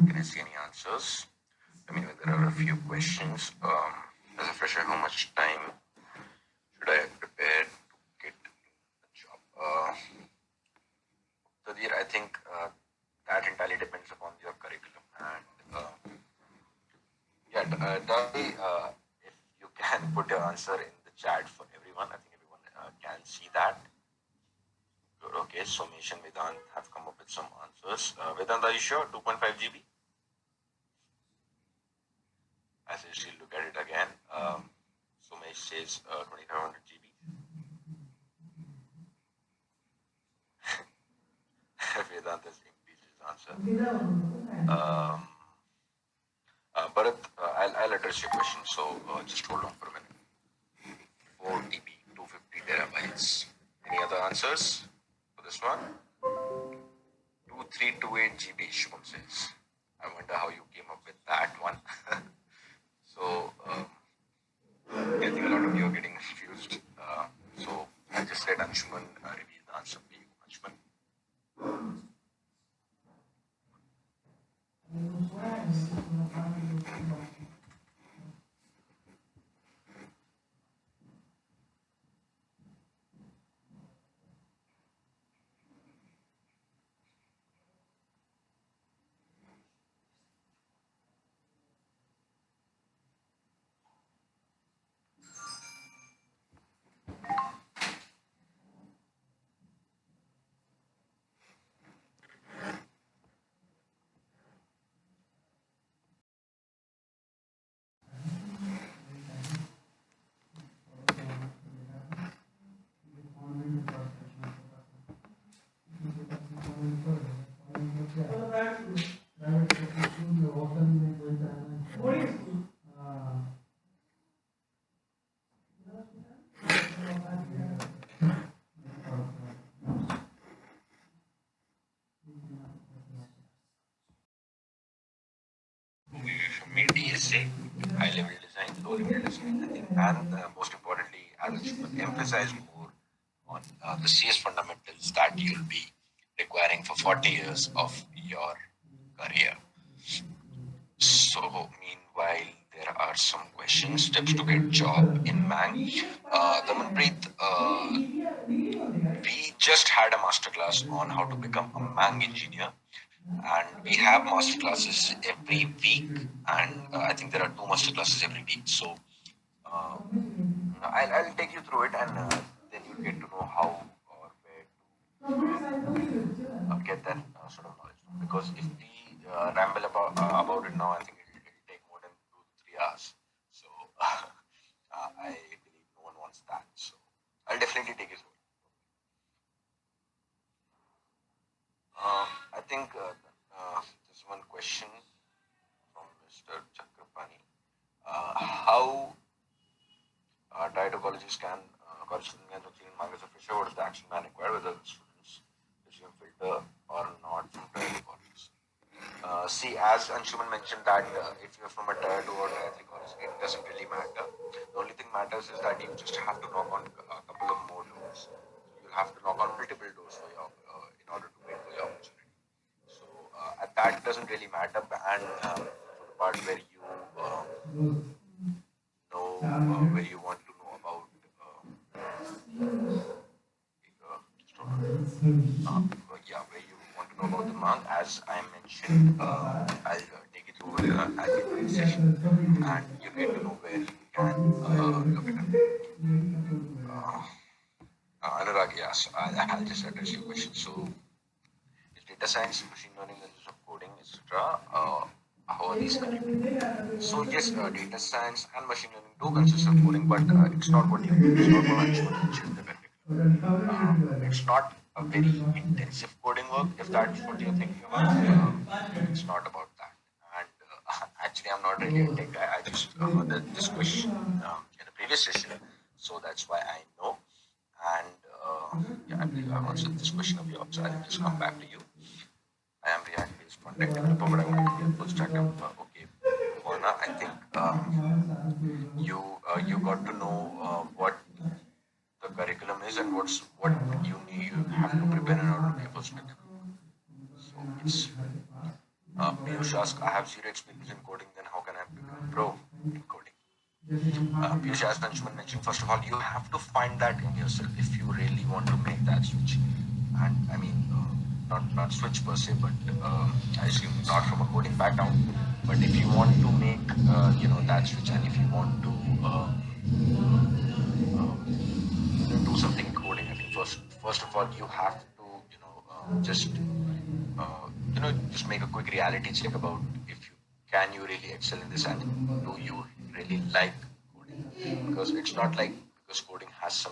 Can I see any answers? I mean, there are a few questions. As a fresher, how much time should I prepare to get a job? Tadir, I think that entirely depends upon your curriculum. And Dali, if you can put your answer in the chat for everyone, I think everyone can see that. Good. Okay, so Mesh and Vedant have come up with some answers. Vedant, are you sure? 2.5 GB? As I still look at it again, Sumesh says 2500 GB. Vedant has increased his answer. Bharat, I'll address your question, so just hold on for a minute. 4 TB, 250 terabytes. Any other answers for this one? 2328 GB, Shubham says. I wonder how you came up with that one. So, I think a lot of you are getting confused. So, I just let Anshuman reveal the answer for you. Anshuman. Made DSA, high level design, low level design, I think, and most importantly, as Anshuman emphasized more on the CS fundamentals that you'll be requiring for 40 years of your career. So, meanwhile, there are some questions. Tips to get job in Mang. Damanpreet, we just had a masterclass on how to become a Mang engineer, and we have masterclasses every week, and I think there are 2 masterclasses every week. So, I'll take you through it, and then you'll get to know how or where to get that sort of knowledge. Because if we ramble about it now, I think it'll take more than 2 to 3 hours. So I believe no one wants that. So I'll definitely take his word. I think there's one question from Mr. Chakrapani. How dietary colleges can college students can clean markets of fresher? What is the action plan required whether the students resume filter or not from dietary colleges? See, as Anshuman mentioned that if you're from a tier 2 or tier 3 college, it doesn't really matter. The only thing matters is that you just have to knock on a couple of more doors. So you'll have to knock on multiple doors for your in order to wait for your opportunity. So that doesn't really matter. And for the part where you know where you want to know about just hold on. Yeah, where you want to know about the Mang, as I mentioned, I'll take it over at the end of the session, and you'll get to know where you can look it up. Anurag, yes, I'll just address your question. So, is data science, machine learning, and use of coding, etc. How are these connected? So, yes, data science and machine learning do consist of coding, but it's not what it's not what Anshuman mentioned. It's not a very intensive coding work, if that's what you're thinking about. It's not about that. And actually, I'm not really a tech guy. I just heard this question in a previous session, so that's why I know. And yeah, I believe I've answered this question of yours. I'll just come back to you. I am React-based content developer, but I want to be a full stack developer. Okay, Mona, I think you got to know what the curriculum is and what you have to prepare in order to be a full stack developer. So it's Piyush asked, I have zero experience in coding, then how can I become a pro in coding? Piyush, as Anshuman mentioned, first of all, you have to find that in yourself if you really want to make that switch. And I mean, not switch per se, but I assume not from a coding background. But if you want to make that switch, and if you want to do something in coding, I think first of all you have to just just make a quick reality check about if you can you really excel in this and do you really like coding, because it's not like because coding has a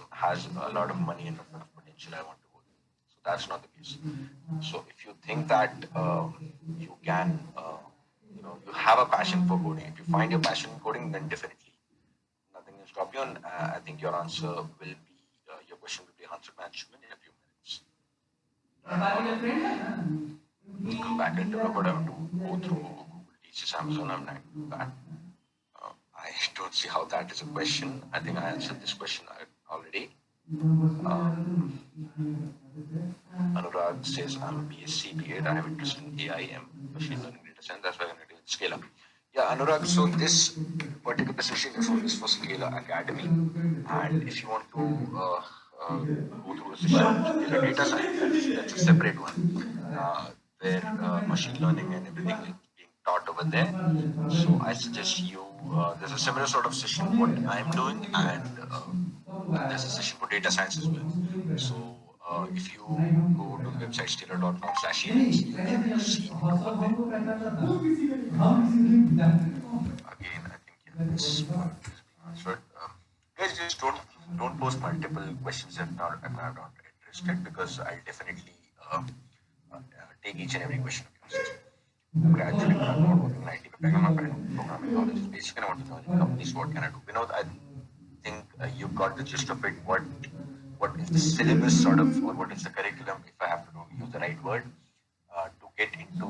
lot of money and a lot of potential I want to go there. So that's not the case. So if you think that you can you have a passion for coding, if you find your passion in coding, then definitely nothing will stop you, and I think your answer will be your question will be answered by Anshuman in a few minutes. Come back and develop, I have to go through Google Teaches, Amazon. I'm not doing that. I don't see how that is a question. I think I answered this question already. Anurag says I'm a BSc B.Ed. I have interest in AI and machine learning data science. That's why I'm going to do Scale Up. Yeah, Anurag. So this particular session is for Scale Academy, and if you want to go through a session Scale Data Science, that's a separate one where machine learning and everything is being taught over there. So I suggest you. There's a similar sort of session what I'm doing, and there's a session for data science as well. So if you go to the website stellar.com/events, you'll be able to see it over there. Again, I think this part is being answered. Guys, just don't post multiple questions if I'm not interested, because I'll definitely take each and every question of yours. Gradually, I'm not working in IT, but I'm not programming knowledge is basic, and I want to join companies. What can I do? I think you got the gist of it. What is the syllabus sort of, or what is the curriculum, if I have to use the right word, to get into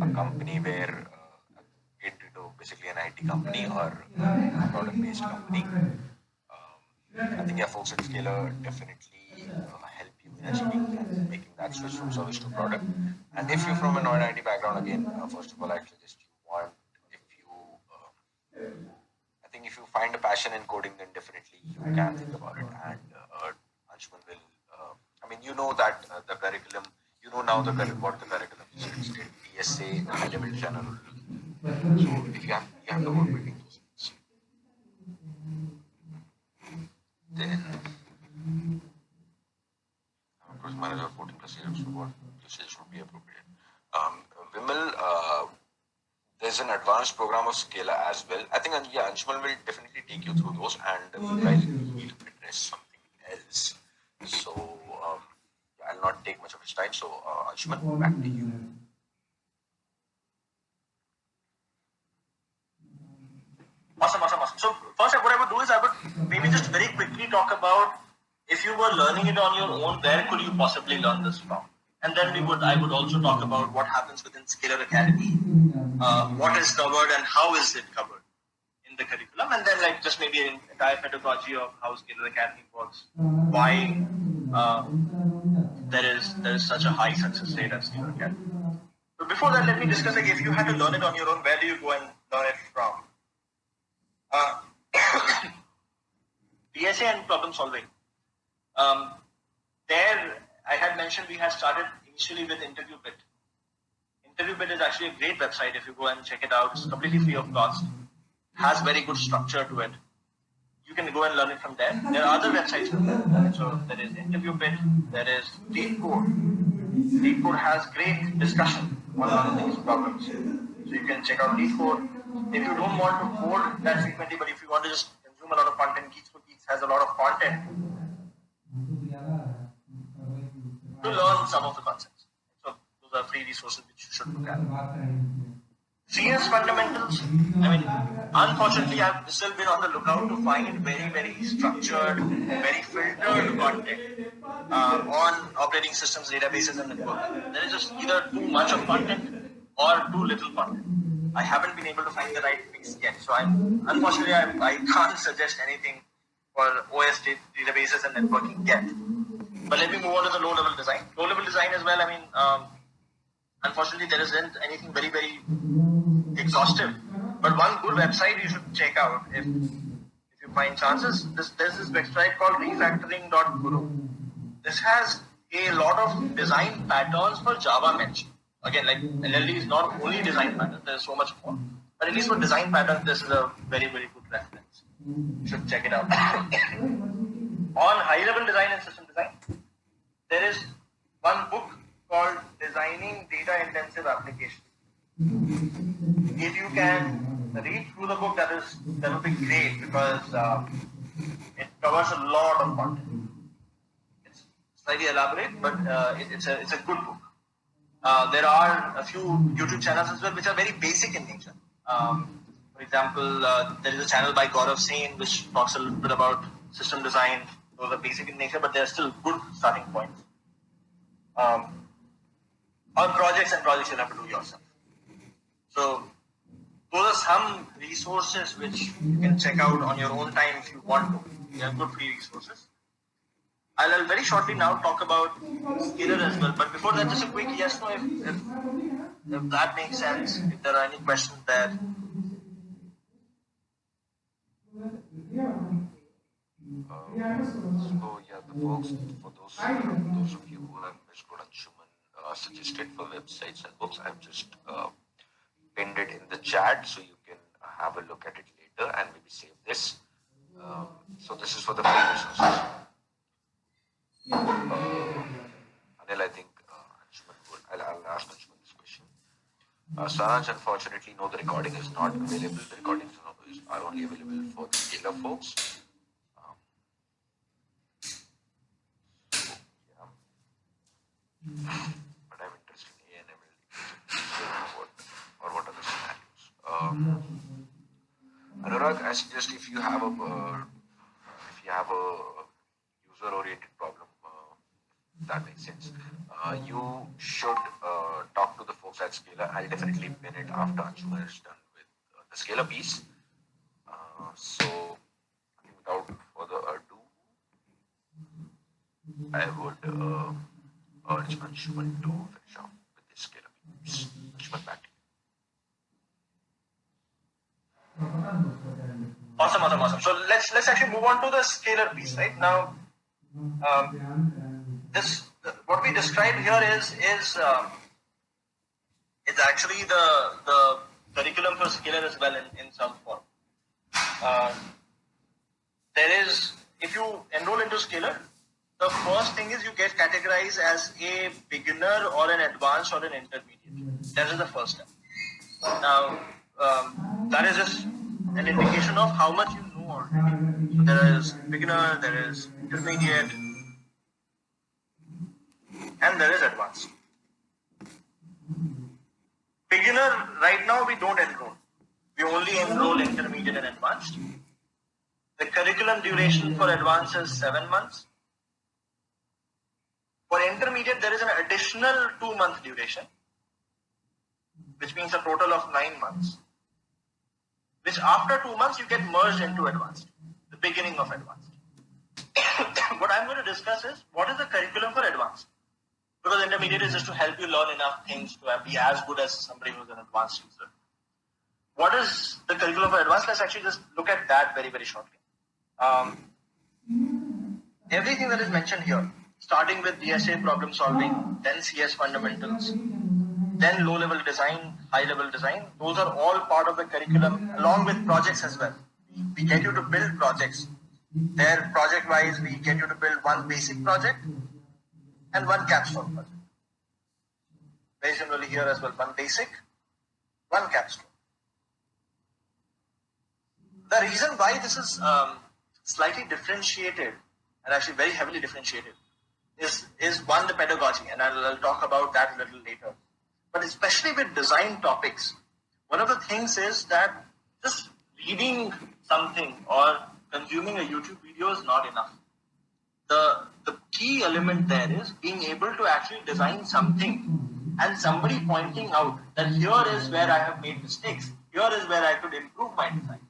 a company where get into basically an IT company or a product-based company. I think yeah, folks at Scalar definitely help you in achieving and making that switch from service to product. And if you're from a non-IT background, again, first of all, I suggest if you, I think if you find a passion in coding, then definitely you can think about it. And Anshuman will, I mean, you know that the curriculum, you know now what the curriculum is. It's DSA, high level general. So you have to work between those things. Then, project manager 14 plus years, so what usage would be appropriate. Vimal, there's an advanced program of Scala as well. I think yeah, Anshuman will definitely take you through those, and meanwhile we'll address something else. So I'll not take much of his time. So Anshuman, back to you. Awesome. So first, what I would do is I would maybe just very quickly talk about if you were learning it on your own, where could you possibly learn this from? And then I would also talk about what happens within Scalar Academy, what is covered and how is it covered in the curriculum, and then like just maybe an entire pedagogy of how Scalar Academy works, why there is such a high success rate at Scalar Academy. So before that, let me discuss like if you had to learn it on your own, where do you go and learn it from? PSA and problem solving. There, I had mentioned we had started initially with InterviewBit. InterviewBit is actually a great website. If you go and check it out, it's completely free of cost. Has very good structure to it. You can go and learn it from there. There are other websites from there. So there is InterviewBit. There is LeetCode. LeetCode has great discussion on these problems. So you can check out LeetCode. If you don't want to code that frequently, but if you want to just consume a lot of content, Geeks for Geeks has a lot of content to learn some of the concepts. So those are free resources which you should look at. CS fundamentals, I mean, unfortunately, I've still been on the lookout to find very, very structured, very filtered content on operating systems, databases, and networking. There is just either too much of content or too little content. I haven't been able to find the right mix yet. So unfortunately, I can't suggest anything for OS databases and networking yet. But let me move on to the low-level design. Low-level design as well, I mean, unfortunately, there isn't anything very, very exhaustive. But one good website you should check out if you find chances. There's this website called refactoring.guru. This has a lot of design patterns for Java mentioned. Again, like LLD is not only design patterns, there's so much more. But at least for design patterns, this is a very, very good reference. You should check it out. On high-level design and system design, there is one book called Designing Data-Intensive Applications. If you can read through the book, that would be great because it covers a lot of content. It's slightly elaborate, but it's a good book. There are a few YouTube channels as well which are very basic in nature. For example, there is a channel by Gaurav Sen which talks a little bit about system design. Those are basic in nature, but they're still good starting points. On projects you'll have to do yourself. So those are some resources which you can check out on your own time if you want to. They are good free resources. I'll very shortly now talk about Scalar as well. But before that, just a quick yes, no, if that makes sense, if there are any questions there. So yeah, the folks, for those of you who have missed what Anshuman suggested for websites and books, I've just pinned it in the chat so you can have a look at it later and maybe save this. So this is for the free resources. Anil, I think Anshuman would. I'll ask Anshuman this question. Saranj, unfortunately, no, the recording is not available. The recordings are only available for the Scalar folks. But I'm interested in ANML or what are the scenarios. Anurag, I suggest if you have a user-oriented problem, that makes sense. You should talk to the folks at Scalar. I'll definitely pin it after Anshuman is done with the Scalar piece. So without further ado, I would urge Anshuman to finish off with this Scalar piece. Anshuman, back to you. Awesome. So let's actually move on to the Scalar piece, right? Now, what we described here is actually the curriculum for Scalar as well in some form. If you enroll into Scalar, the first thing is you get categorized as a beginner or an advanced or an intermediate. That is the first step. Now, that is just an indication of how much you know already. So there is beginner, there is intermediate, and there is advanced. Beginner, right now we don't enroll. We only enroll intermediate and advanced. The curriculum duration for advanced is 7 months. For intermediate, there is an additional 2-month duration, which means a total of 9 months, which after 2 months you get merged into advanced, the beginning of advanced. What I'm going to discuss is what is the curriculum for advanced, because intermediate is just to help you learn enough things to be as good as somebody who's an advanced user. What is the curriculum for advanced? Let's actually just look at that very, very shortly. Everything that is mentioned here, starting with DSA problem solving, then CS fundamentals, then low-level design, high-level design, those are all part of the curriculum along with projects as well. We get you to build projects. There, project-wise, we get you to build one basic project and one capstone project. Very similarly here as well, one basic, one capstone. The reason why this is slightly differentiated, and actually very heavily differentiated, is one, the pedagogy, and I'll talk about that a little later. But especially with design topics, one of the things is that just reading something or consuming a YouTube video is not enough. The key element there is being able to actually design something and somebody pointing out that here is where I have made mistakes, here is where I could improve my design.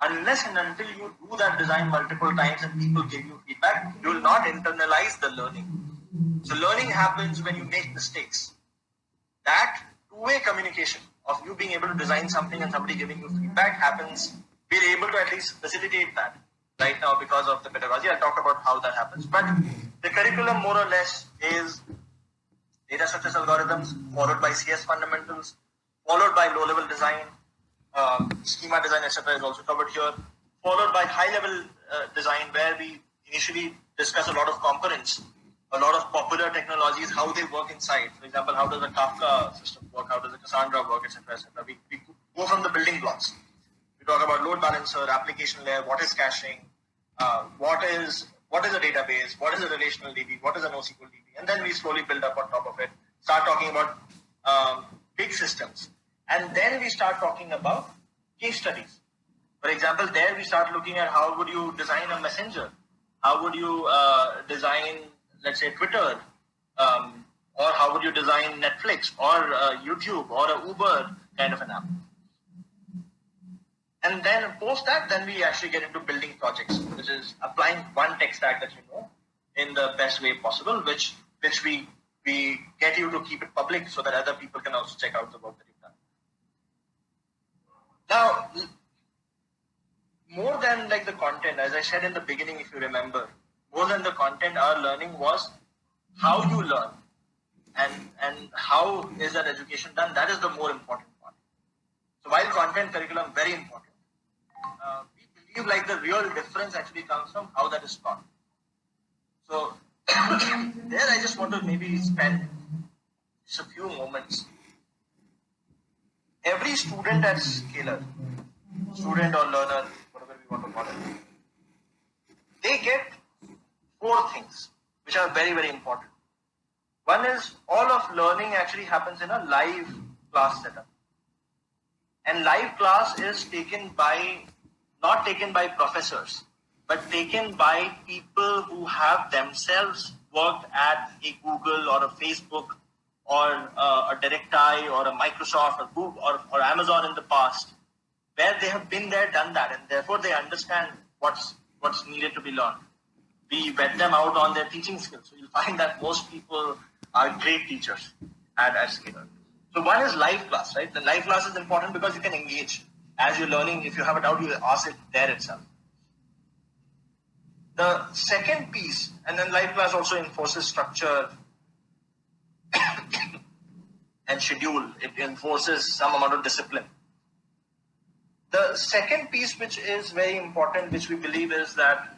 Unless and until you do that design multiple times and people give you feedback, you will not internalize the learning. So learning happens when you make mistakes. That two-way communication of you being able to design something and somebody giving you feedback happens. We're able to at least facilitate that right now because of the pedagogy. I'll talk about how that happens. But the curriculum more or less is data structures algorithms, followed by CS fundamentals, followed by low-level design, schema design, etc. is also covered here, followed by high-level design, where we initially discuss a lot of components, a lot of popular technologies, how they work inside. For example, how does a Kafka system work, how does a Cassandra work, etc., etc. We go from the building blocks. We talk about load balancer, application layer, what is caching, what is a database, what is a relational DB, what is an NoSQL DB, and then we slowly build up on top of it, start talking about big systems. And then we start talking about case studies. For example, there we start looking at how would you design a messenger? How would you design, let's say, Twitter? Or how would you design Netflix or YouTube or a Uber kind of an app? And then post that, then we actually get into building projects, which is applying one tech stack that you know in the best way possible, which we get you to keep it public so that other people can also check out the work that you've done. Now, more than like the content, as I said in the beginning, if you remember, more than the content, our learning was how you learn and how is that education done. That is the more important part. So while content curriculum very important, we believe like the real difference actually comes from how that is taught. So there I just want to maybe spend just a few moments. Every student at Scalar, student or learner, whatever we want to call it, they get 4 things which are very, very important. One is all of learning actually happens in a live class setup. And live class is not taken by professors, but taken by people who have themselves worked at a Google or a Facebook or a DirectEye or a Microsoft or Google or Amazon in the past, where they have been there, done that, and therefore they understand what's needed to be learned. We vet them out on their teaching skills. So you'll find that most people are great teachers at Scalar. So one is live class, right? The live class is important because you can engage. As you're learning, if you have a doubt, you ask it there itself. The second piece, and then live class also enforces structure and schedule. It enforces some amount of discipline. The second piece, which is very important, which we believe is that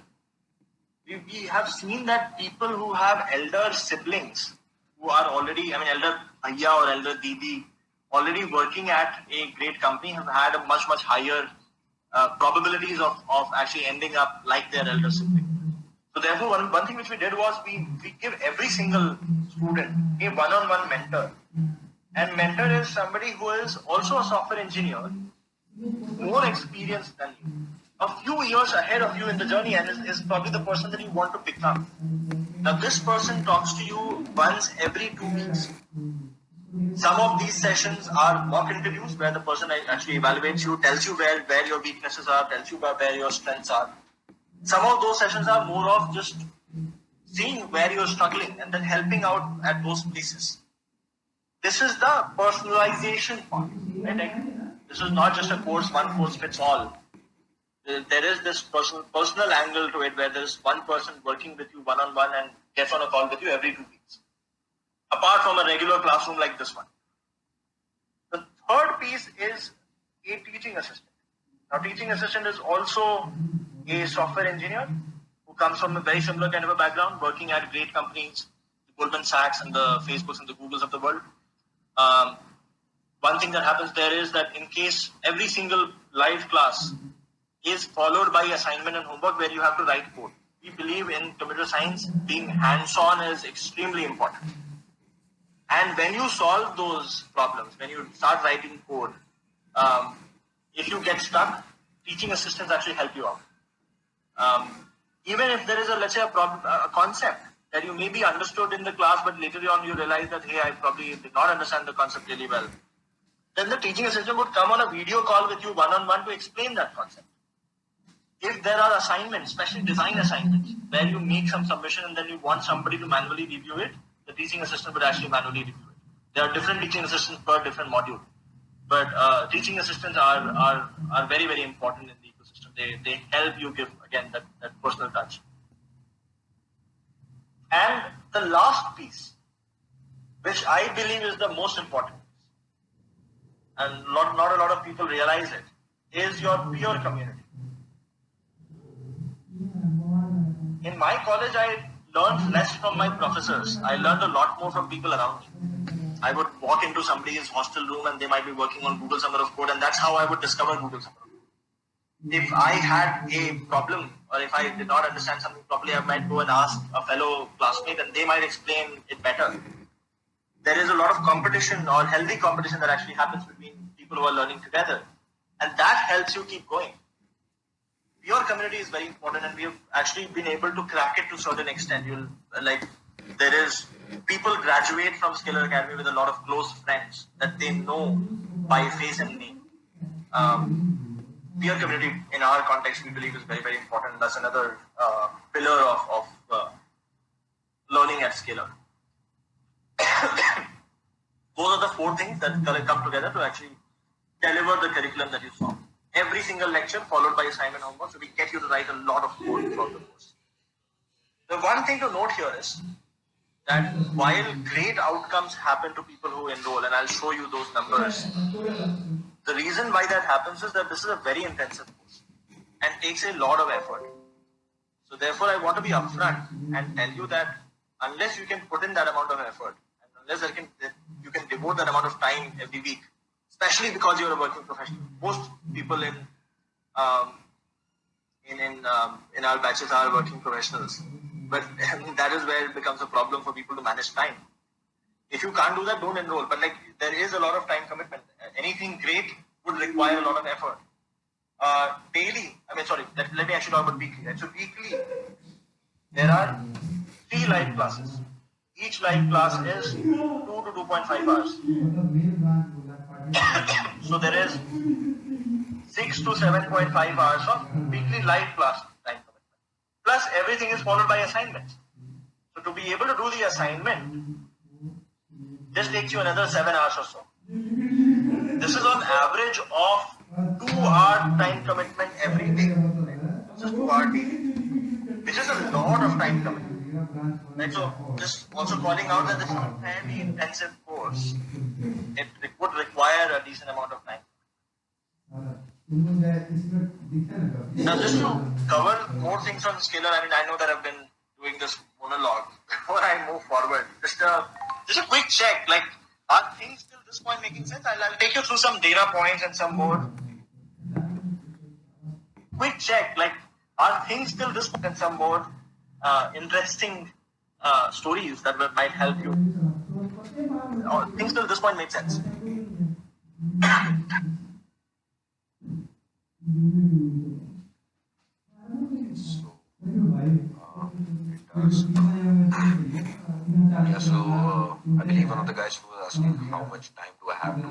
we have seen that people who have elder siblings who are already, elder Bhaiya or elder Didi, already working at a great company have had a much, much higher probabilities of actually ending up like their elder sibling. So therefore, one thing which we did was we give every single student a one-on-one mentor. And mentor is somebody who is also a software engineer, more experienced than you, a few years ahead of you in the journey, and is probably the person that you want to become. Now this person talks to you once every 2 weeks. Some of these sessions are mock interviews where the person actually evaluates you, tells you where your weaknesses are, tells you where your strengths are. Some of those sessions are more of just seeing where you're struggling and then helping out at those places. This is the personalization part. Right? Like, this is not just a course, one course fits all. There is this personal angle to it where there's one person working with you one-on-one and gets on a call with you every 2 weeks. Apart from a regular classroom like this one. The third piece is a teaching assistant. Now, teaching assistant is also a software engineer who comes from a very similar kind of a background, working at great companies, the Goldman Sachs and the Facebooks and the Googles of the world. One thing that happens there is that in case every single live class is followed by assignment and homework where you have to write code. We believe in computer science, being hands-on is extremely important. And when you solve those problems, when you start writing code, if you get stuck, teaching assistants actually help you out. Even if there is let's say a concept that you maybe understood in the class, but later on you realize that, hey, I probably did not understand the concept really well. Then the teaching assistant would come on a video call with you one-on-one to explain that concept. If there are assignments, especially design assignments, where you make some submission and then you want somebody to manually review it, the teaching assistant would actually manually review it. There are different teaching assistants per different module. But teaching assistants are very, very important in the ecosystem. They help you give, again, that personal touch. And the last piece, which I believe is the most important, and not a lot of people realize it, is your peer community. In my college, I learned less from my professors. I learned a lot more from people around me. I would walk into somebody's hostel room and they might be working on Google Summer of Code, and that's how I would discover Google Summer of Code. If I had a problem or if I did not understand something properly, I might go and ask a fellow classmate and they might explain it better. There is a lot of competition or healthy competition that actually happens between people who are learning together, and that helps you keep going. Your community is very important, and we have actually been able to crack it to a certain extent. There is people graduate from Scalar Academy with a lot of close friends that they know by face and name. Peer community in our context, we believe, is very, very important. That's another pillar of learning at Scalar. Those are the 4 things that come together to actually deliver the curriculum that you saw. Every single lecture followed by assignment homework, so we get you to write a lot of code throughout the course. The one thing to note here is that while great outcomes happen to people who enroll, and I'll show you those numbers, the reason why that happens is that this is a very intensive course and takes a lot of effort. So therefore, I want to be upfront and tell you that unless you can put in that amount of effort, and unless you can devote that amount of time every week, especially because you're a working professional. Most people in our batches are working professionals, but that is where it becomes a problem for people to manage time. If you can't do that, don't enroll. But there is a lot of time commitment. Anything great would require a lot of effort. Let me actually talk about weekly. Right? So weekly, there are 3 live classes. Each live class is 2 to 2.5 hours. So there is 6 to 7.5 hours of weekly live class time commitment. Plus everything is followed by assignments. So to be able to do the assignment, this takes you another 7 hours or so. This is on average of 2-hour time commitment every day. Just 2 hours daily, which is a lot of time commitment. Right? So just also calling out that this is a fairly intensive course. It would require a decent amount of time. Now just to cover more things on Scalar, I know that I've been doing this monologue. Before I move forward, just a quick check, are things till this point making sense? I'll take you through some data points and some more. Quick check, are things till this point and some more interesting stories that might help you. Things till this point make sense. Yeah, so I believe one of the guys who was asking how much time do I have to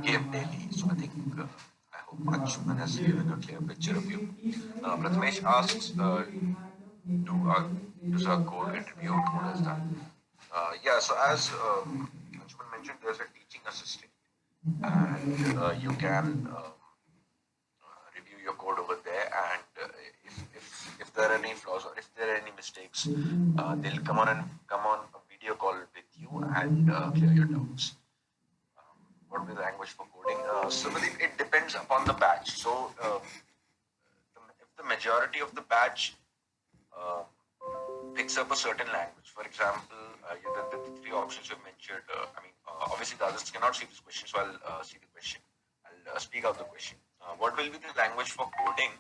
game daily. So I think I hope Anshuman has given a clear picture of you. Prathamesh asks, does our code contribute? What is that? Yeah, so as Anshuman mentioned, there's a teaching assistant, and you can review your code over there, and if there are any flaws or if there are any mistakes, they'll come on a video call with you and clear your doubts. What will be the language for coding? So it depends upon the batch. So if the majority of the batch uh, picks up a certain language, for example, the three options you've mentioned, obviously the others cannot see this question, so I'll see the question. I'll speak out the question. What will be the language for coding?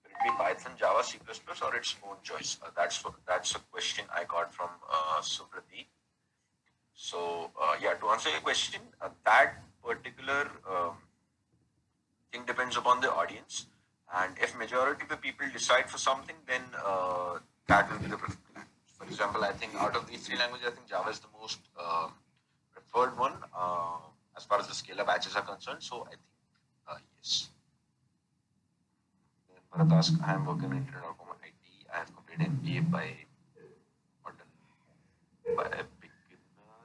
Will it be Python, Java, C++, or its own choice? That's a question I got from Subrati. So yeah, to answer your question, that particular thing depends upon the audience, and if majority of the people decide for something, then that will be the preferred language. For example, I think out of these three languages, I think Java is the most preferred one as far as the scalar batches are concerned. So I think yes. Then Bharat asks, I am working in Internet IT. I have completed MBA by a beginner,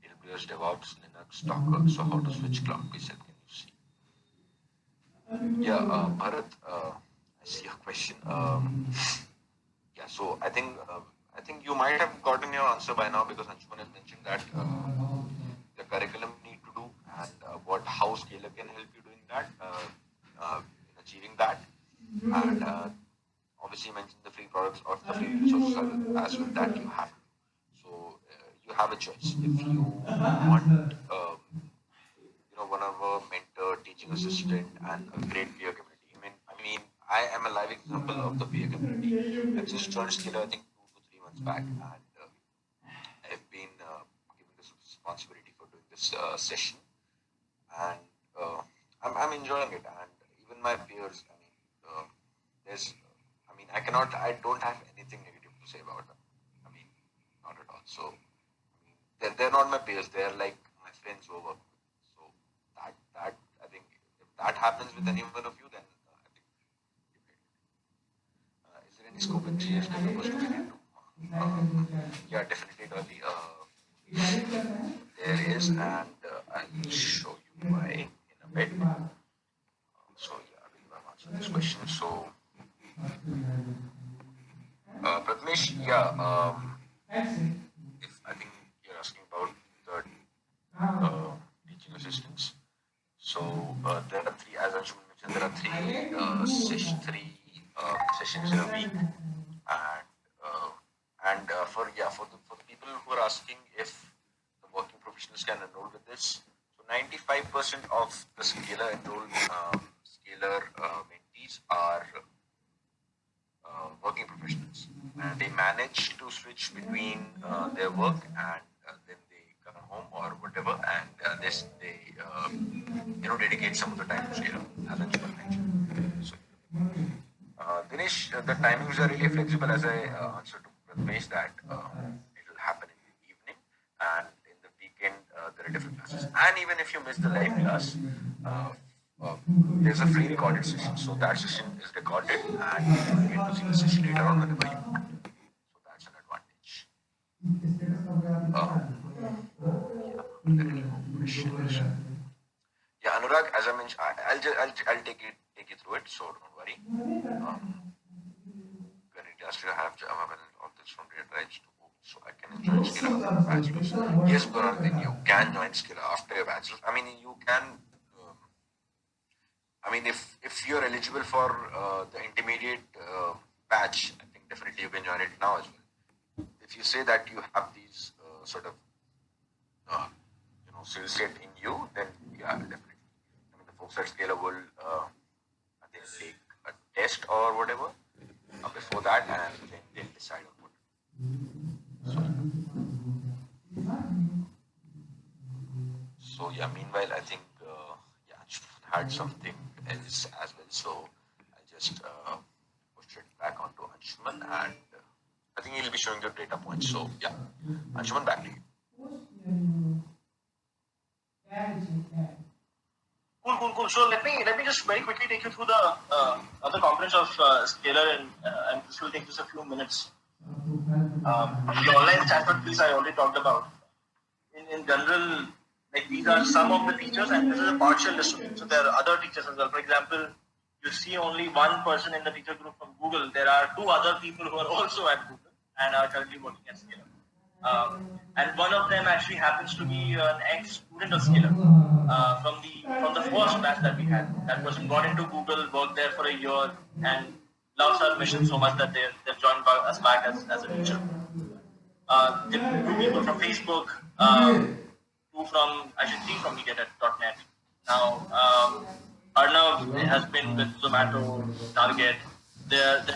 AWS DevOps, Linux, Docker. So how to switch cloud? Please help. Can you see? Yeah, Bharat, I see your question. Yeah, so I think you might have gotten your answer by now because Anshuman has mentioned that the curriculum need to do and what how Scalar can help you doing that, in achieving that, and obviously you mentioned the free products or the free resources as well that you have. So you have a choice if you want. One of our mentor, teaching assistant, and a great peer community. I am a live example of the peer community. I've just joined Skiller, I think 2 to 3 months back, and I've been given this responsibility for doing this session, and I'm enjoying it. And even my peers, there's, I don't have anything negative to say about them. Not at all. So, they're not my peers. They're like my friends who work. That I think if that happens with any one of you, then I think is there any scope in GS developers to get into? Yeah, definitely, Dolly. There is, and I'll show you why in a bit. So yeah, I believe I've answered this question. So, Pratmesh, yeah, if I think you're asking about the teaching assistants. So there are three, as Anshuman mentioned, there are three sessions in a week, and for the people who are asking if the working professionals can enroll with this, so 95% of the Scalar mentees are working professionals, and they manage to switch between their work and then they come home or whatever, and they dedicate some of the time to Scalar, as Anshuman mentioned. So, Dinesh, the timings are really flexible, as I answered to Pratmesh that it will happen in the evening, and in the weekend there are different classes. And even if you miss the live class, uh, uh, there's a free recorded session, so that session is recorded, and you get to see the session later on whenever you want. So that's an advantage. Yeah, are there any more questions? Yeah, Anurag, as I mentioned, I'll take you through it, so don't worry. When industry I have Java and all this from data rights to so I can join Skilla after my bachelor's. Yes, Burhanuddin, you can join Skilla after your bachelor's. You can. If you're eligible for the intermediate batch, I think definitely you can join it now as well. If you say that you have these sort of skill set in you, then yeah, definitely. The folks at Scala will they take a test or whatever before that, and then they'll decide on what. So yeah. Meanwhile, I think Anshuman had something else as well. So I'll just push it back onto Anshuman. Anshuman, and I think he'll be showing the data points. So yeah, Anshuman, back to you. Cool. So let me just very quickly take you through the other components of scalar, and this will take just a few minutes. The online standard piece I already talked about. In general, like these are some of the teachers, and this is a partial distribution. So there are other teachers as well. For example, you see only one person in the teacher group from Google. There are two other people who are also at Google and are currently working at Scalar. And one of them actually happens to be an ex-student of Scalar from the first batch that we had. That person got into Google, worked there for a year, and loves our mission so much that they've joined us back as a teacher. Two people from Facebook, three from Media.net. Now, Arnav has been with Zomato, Target. There are two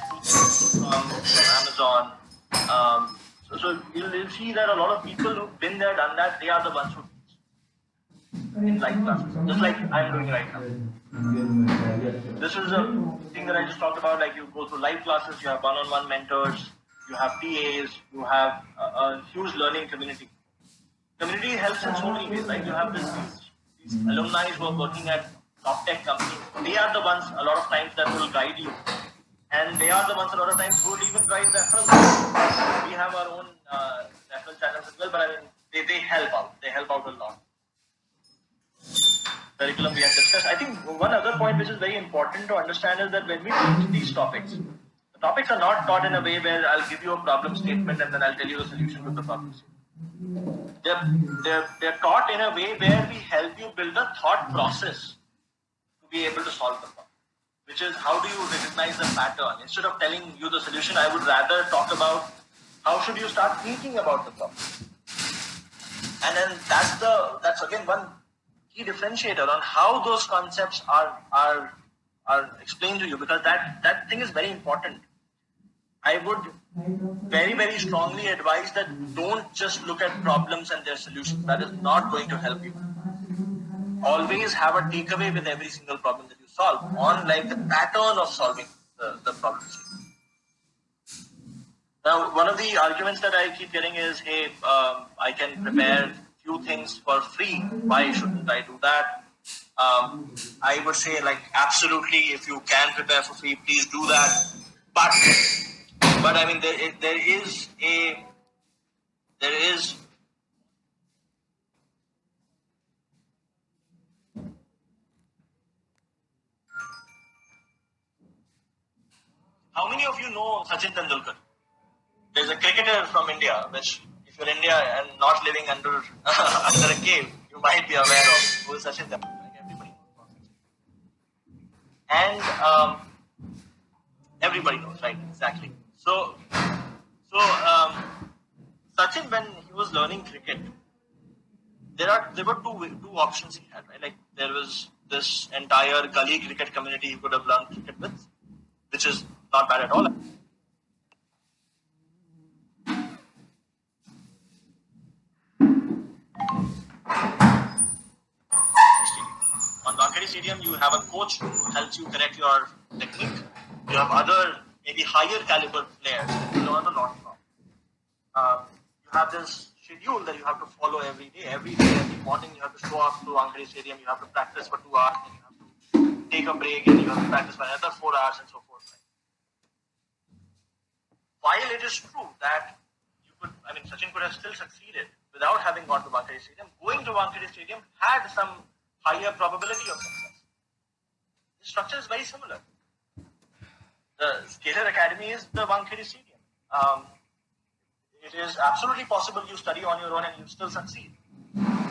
from Amazon. So you'll see that a lot of people who've been there, done that, they are the ones who teach in live classes, just like I'm doing right now. This is a thing that I just talked about, like you go through live classes, you have one-on-one mentors, you have TAs, you have a huge learning community. Community helps in so many ways, right? You have these alumni who are working at top tech companies. They are the ones a lot of times that will guide you. And they are the ones a lot of times who will even write referrals. We have our own referral channels as well, but I mean, they help out. They help out a lot. Curriculum we have discussed. I think one other point which is very important to understand is that when we teach these topics, the topics are not taught in a way where I'll give you a problem statement and then I'll tell you the solution to the problem statement. They're taught in a way where we help you build a thought process to be able to solve the problem. Which is, how do you recognize the pattern? Instead of telling you the solution, I would rather talk about how should you start thinking about the problem. And then that's again one key differentiator on how those concepts are explained to you, because that thing is very important. I would very, very strongly advise that don't just look at problems and their solutions. That is not going to help you. Always have a takeaway with every single problem that you solve on like the pattern of solving the problem. Now, one of the arguments that I keep getting is, hey, I can prepare few things for free. Why shouldn't I do that? I would say, like, absolutely, if you can prepare for free, please do that. But I mean, there is how many of you know Sachin Tendulkar? There's a cricketer from India, which if you're India and not living under under a cave, you might be aware of who is Sachin Tendulkar. Like everybody knows. And everybody knows, right? Exactly. So Sachin, when he was learning cricket, there were two options he had, right? Like there was this entire gully cricket community he could have learned cricket with, which is not bad at all. On Wankhede Stadium, you have a coach who helps you correct your technique. You have other maybe higher caliber players who learn a lot from. You have this schedule that you have to follow every day. Every morning you have to show up to Wankhede Stadium. You have to practice for 2 hours, and you have to take a break, and you have to practice for another 4 hours, and so forth. Right? While it is true that Sachin could have still succeeded without having gone to Wankhede Stadium, going to Wankhede Stadium had some higher probability of success. The structure is very similar. The Scalar Academy is the Wankhede Stadium. It is absolutely possible you study on your own and you still succeed.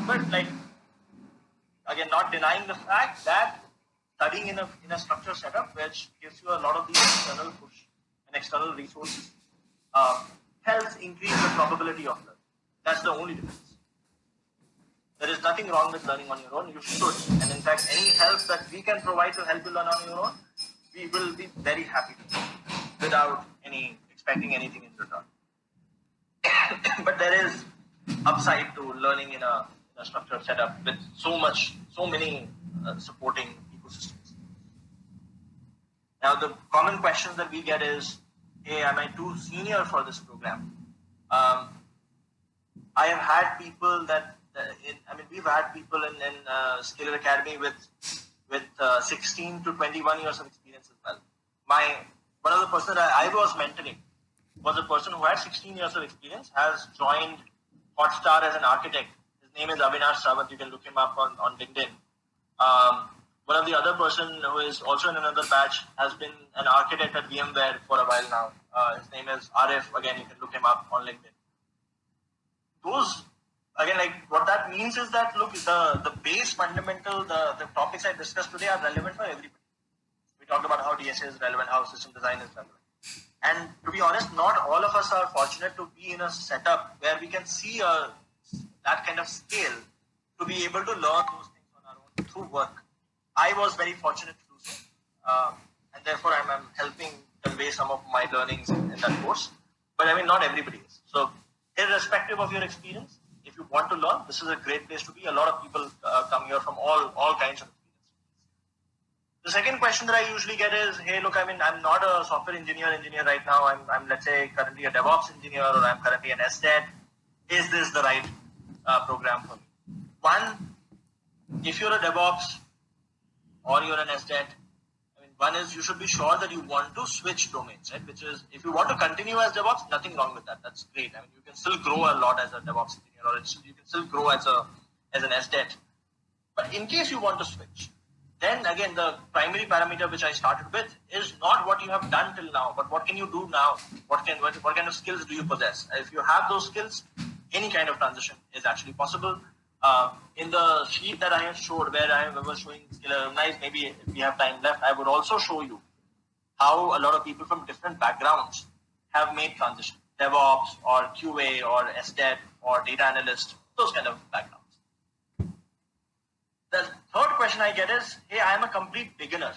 But again, not denying the fact that studying in a structured setup which gives you a lot of these external push and external resources helps increase the probability of learning. That's the only difference. There is nothing wrong with learning on your own. You should. And in fact, any help that we can provide to help you learn on your own, we will be very happy to, without expecting anything in return. But there is upside to learning in a structured setup with so many supporting ecosystems. Now, the common questions that we get is, hey, am I too senior for this program? I have had people we've had people in Skiller Academy with 16 to 21 years of experience as well. One of the person that I was mentoring was a person who had 16 years of experience, has joined Hotstar as an architect. His name is Avinash Sawant. You can look him up on LinkedIn. One of the other person who is also in another batch has been an architect at VMware for a while now. His name is Arif. Again, you can look him up on LinkedIn. Those, again, like what that means is that, look, the base fundamental, the topics I discussed today are relevant for everybody. We talked about how DSA is relevant, how system design is relevant. And to be honest, not all of us are fortunate to be in a setup where we can see that kind of scale to be able to learn those things on our own through work. I was very fortunate to do so. And therefore, I'm helping convey some of my learnings in that course. But I mean, not everybody is. So irrespective of your experience, if you want to learn, this is a great place to be. A lot of people come here from all kinds of experience. The second question that I usually get is, hey, look, I mean, I'm not a software engineer right now. I'm let's say, currently a DevOps engineer, or I'm currently an SDET. Is this the right program for me? One, if you're a DevOps or you're an SDET, I mean, one is you should be sure that you want to switch domains, right? Which is, if you want to continue as DevOps, nothing wrong with that. That's great. I mean, you can still grow a lot as a DevOps engineer, or you can still grow as an SDET. But in case you want to switch, then again, the primary parameter which I started with is not what you have done till now, but what can you do now? What kind of skills do you possess? If you have those skills, any kind of transition is actually possible. In the sheet that I have showed, where I was showing skill alumni, maybe if we have time left, I would also show you how a lot of people from different backgrounds have made transition. DevOps or QA or SDET or data analyst, those kind of backgrounds. The third question I get is, hey, I am a complete beginner.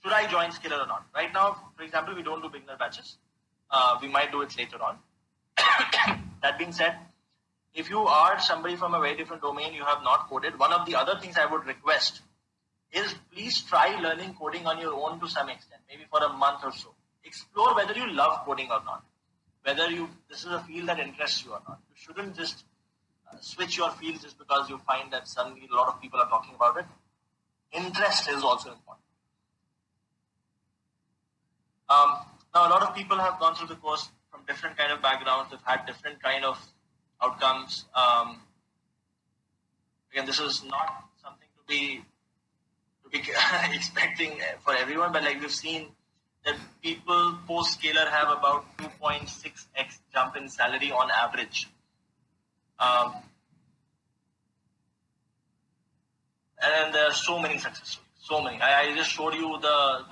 Should I join Skiller or not? Right now, for example, we don't do beginner batches. We might do it later on. That being said, if you are somebody from a very different domain, you have not coded, one of the other things I would request is please try learning coding on your own to some extent, maybe for a month or so. Explore whether you love coding or not, whether this is a field that interests you or not. You shouldn't just switch your field just because you find that suddenly a lot of people are talking about it. Interest is also important. Now, a lot of people have gone through the course from different kind of backgrounds. They've had different kind of outcomes. Again, this is not something to be expecting for everyone, but like we've seen that people post-scaler have about 2.6x jump in salary on average. And there are so many success stories, so many. I just showed you the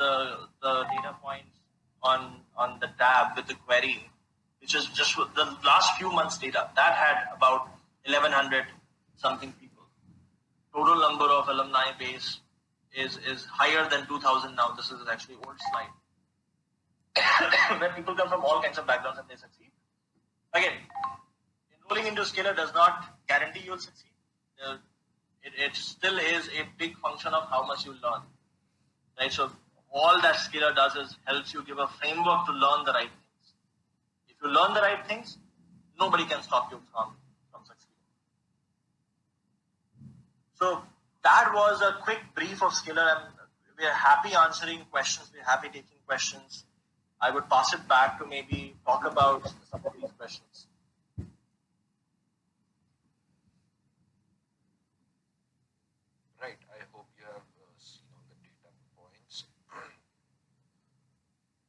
data points on the tab with the query, which is just the last few months data. That had about 1,100 something people. Total number of alumni base is higher than 2,000 now. This is actually old slide. Where people come from all kinds of backgrounds and they succeed. Again, enrolling into Scalar does not guarantee you'll succeed. It still is a big function of how much you learn, right? So all that Scalar does is helps you give a framework to learn the right things. If you learn the right things, nobody can stop you from succeeding. So that was a quick brief of Scalar, and we are happy answering questions. We're happy taking questions. I would pass it back to maybe talk about some of these questions. Right. I hope you have seen all the data points.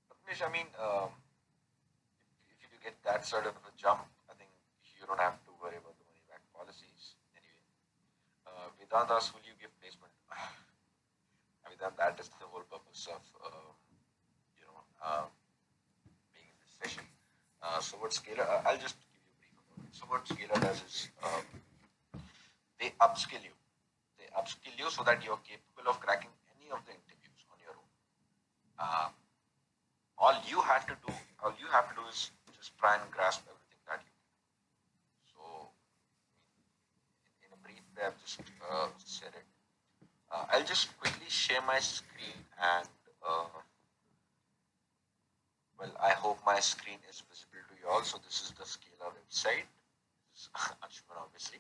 Ramesh, I mean, if you get that sort of a jump, I think you don't have to worry about the money back policies anyway. Vedantas, will you give placement? I mean, that is the whole purpose of being in this session. So what Scalar? I'll just give you a brief about it. So what Scalar does is they upskill you. They upskill you so that you're capable of cracking any of the interviews on your own. All you have to do is just try and grasp everything that you can. So, in a brief way, I've just said it. I'll just quickly share my screen and Well, I hope my screen is visible to you all. So this is the Scala website. This is Anshuman, obviously.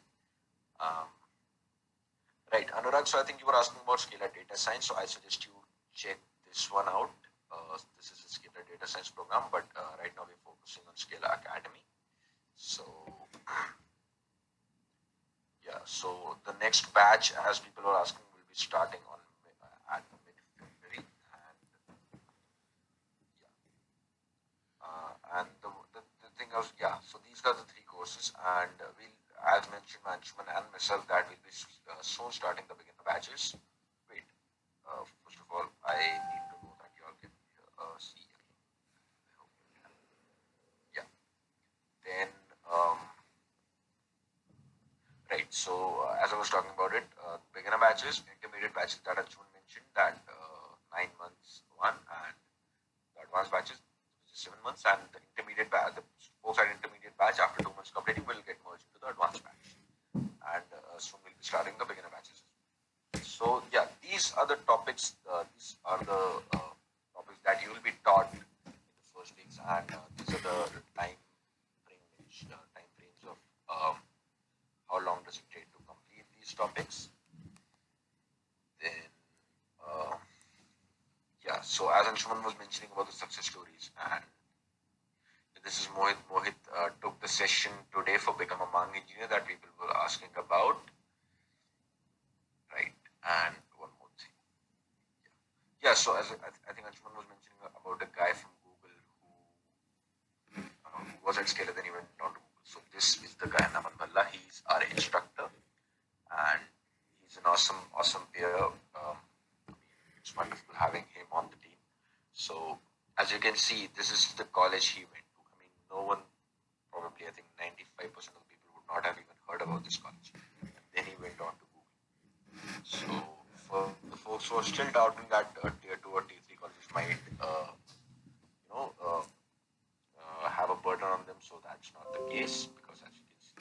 Right, Anurag, so I think you were asking about Scala Data Science, so I suggest you check this one out. This is a Scala Data Science program, but right now we're focusing on Scala Academy. So, yeah, so the next batch, as people are asking, will be starting on at mid-February. And the thing is, yeah, so these are the three courses, and we'll, as mentioned, Anshuman and myself, that we'll be soon starting the beginner batches. Wait, first of all, I need to know that you all can see. I hope you can. Yeah. Then, right. So as I was talking about it, beginner batches, intermediate batches that Anshuman mentioned, that 9 months one, and the advanced batches, which is 7 months, and the intermediate batch, the post-side intermediate batch after 2 months completing will get merged into the advanced batch, and soon we'll be starting the beginner batches. So yeah, these are the topics. These are the topics that you will be taught in the first weeks, and these are the time frames of how long does it take to complete these topics. Then yeah, so as Anshuman was mentioning about the success stories, and this is Mohit. Mohit took the session today for become a Mang engineer that people were asking about, right? And one more thing. Yeah, so as I think Anshuman was mentioning about a guy from Google who was at Scala, then he went on to Google. So this is the guy, Naman Bhalla. He's our instructor, and he's an awesome peer. It's wonderful having him on the team. So as you can see, this is the college he went to. I mean, no one, probably I think 95% of the people would not have even heard about this college. And then he went on to Google. So for the folks who are still doubting that tier 2 or tier 3 colleges might, have a burden on them, so that's not the case, because as you can see,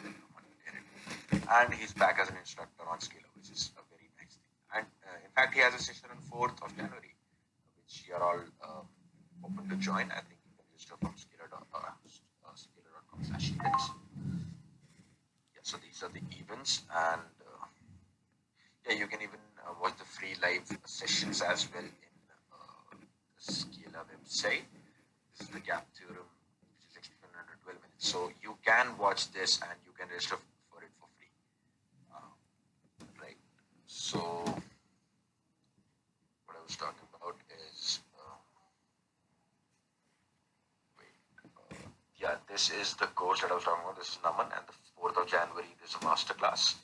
and he's back as an instructor on Scala, which is a very nice thing. And in fact, he has a session on 4th of January, which you are all open to join. I think you can register from scala.com/events. Yeah, so these are the events, and yeah, you can even watch the free live sessions as well in the Scala website. This is the gap theorem, which is explained under 12 minutes. So you can watch this and you can register for it for free. Right. So what I was talking about is, yeah, this is the course that I was talking about. This is Naman, and the 4th of January, there's a masterclass,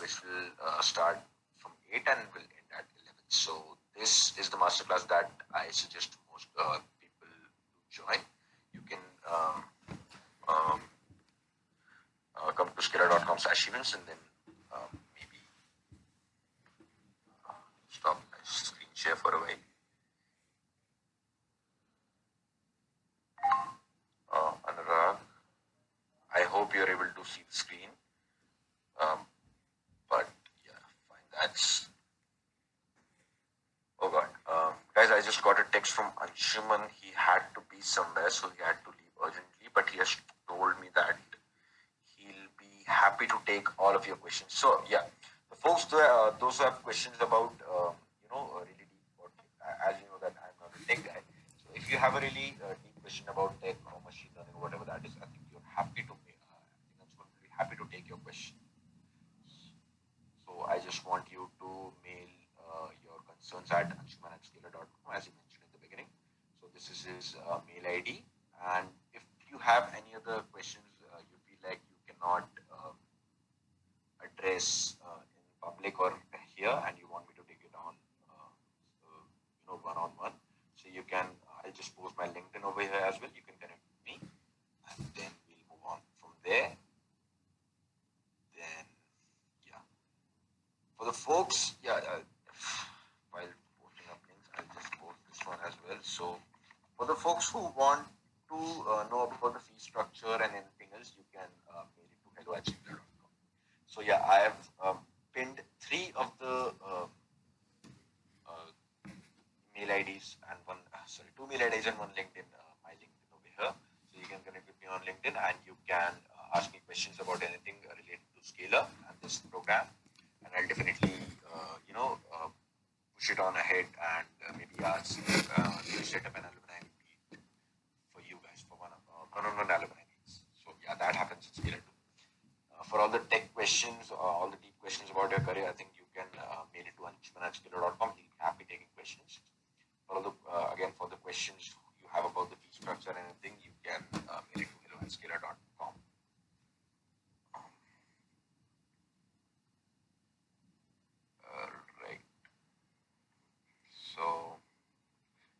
which will start from 8 and will end at 11. So this is the masterclass that I suggest most people to join. You can come to scala.com/events, and then maybe stop my screen share for a while. Anurag, I hope you're able to see the screen. But yeah, fine. That's, oh god, guys, I just got a text from Anshuman. He had to be somewhere, so he had to leave urgently. But he has told me that he'll be happy to take all of your questions. So yeah, the folks, those who have questions about really deep, as you know that I'm not a tech guy. So if you have a really deep question about tech or machine learning or whatever that is, I think you're happy to. I think Anshuman will be happy to take your question. So I just want you to mail your concerns at anshuman@scala.com, as you mentioned in the beginning. So this is his mail ID. And if you have any other questions you feel like you cannot address in public or here, and you want me to take it on, one-on-one, so you can. I'll just post my LinkedIn over here as well. You can connect with me, and then we'll move on from there. Then yeah. For the folks, yeah, while posting up links, I'll just post this one as well. So, for the folks who want to know about the fee structure and anything else, you can mail it to hello@gmail.com. So, yeah, I have pinned 3 of the mail IDs and 2 mail IDs and 1 LinkedIn LinkedIn, and you can ask me questions about anything related to Scalar and this program, and I'll definitely push it on ahead and maybe ask to set up an alumni meet for you guys for one-on-one alumni meets. So yeah, that happens in Scalar too. For all the tech questions, all the deep questions about your career, I think you can mail it to anshuman@scalar.com. He'll be happy taking questions. For all the again, for the questions you have about the fee structure and anything, you can mail it to hello@scalar.com. Right. So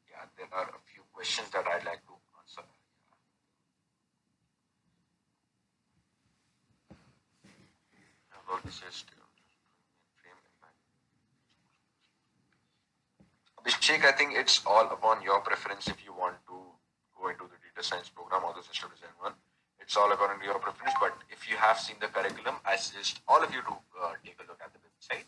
yeah, there are a few questions that I'd like to answer. About this is Abhishek, I think it's all upon your preference if you want to go into the data science program or the system design one. It's all according to your preference, but if you have seen the curriculum, I suggest all of you to take a look at the website.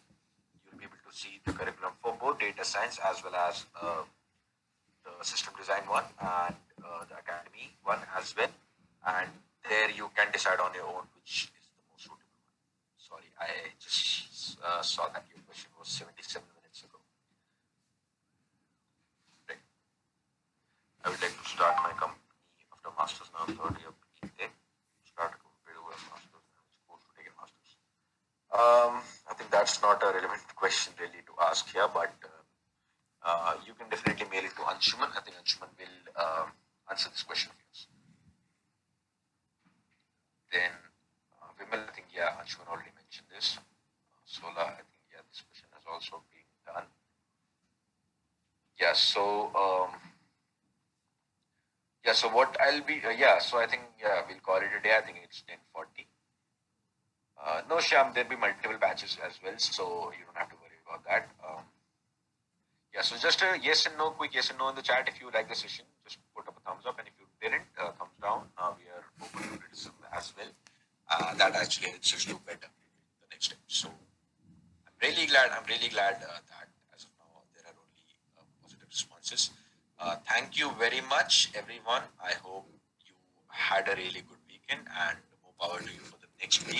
You'll be able to see the curriculum for both data science as well as the system design one and the academy one as well. And there you can decide on your own which is the most suitable one. Sorry, I just saw that your question was 77 minutes ago. Right. I would like to start my company after master's now, third year there. Start a company with master's and suppose to take a master's. I think that's not a relevant question really to ask here, but you can definitely mail it to Anshuman. I think Anshuman will answer this question for you. Then Vimal, I think yeah, Anshuman already mentioned this. Sola, I think yeah, this question has also been done. Yeah, so so what I'll be so I think we'll call it a day. I think it's 10:40. No, Shyam, there'll be multiple batches as well, so you don't have to worry about that. So just a yes and no, quick yes and no in the chat. If you like the session, just put up a thumbs up, and if you didn't, thumbs down. We are open to criticism as well. That actually helps us do better the next step. So I'm really glad that as of now there are only positive responses. Thank you very much, everyone. I hope you had a really good weekend, and more power to you for the next week.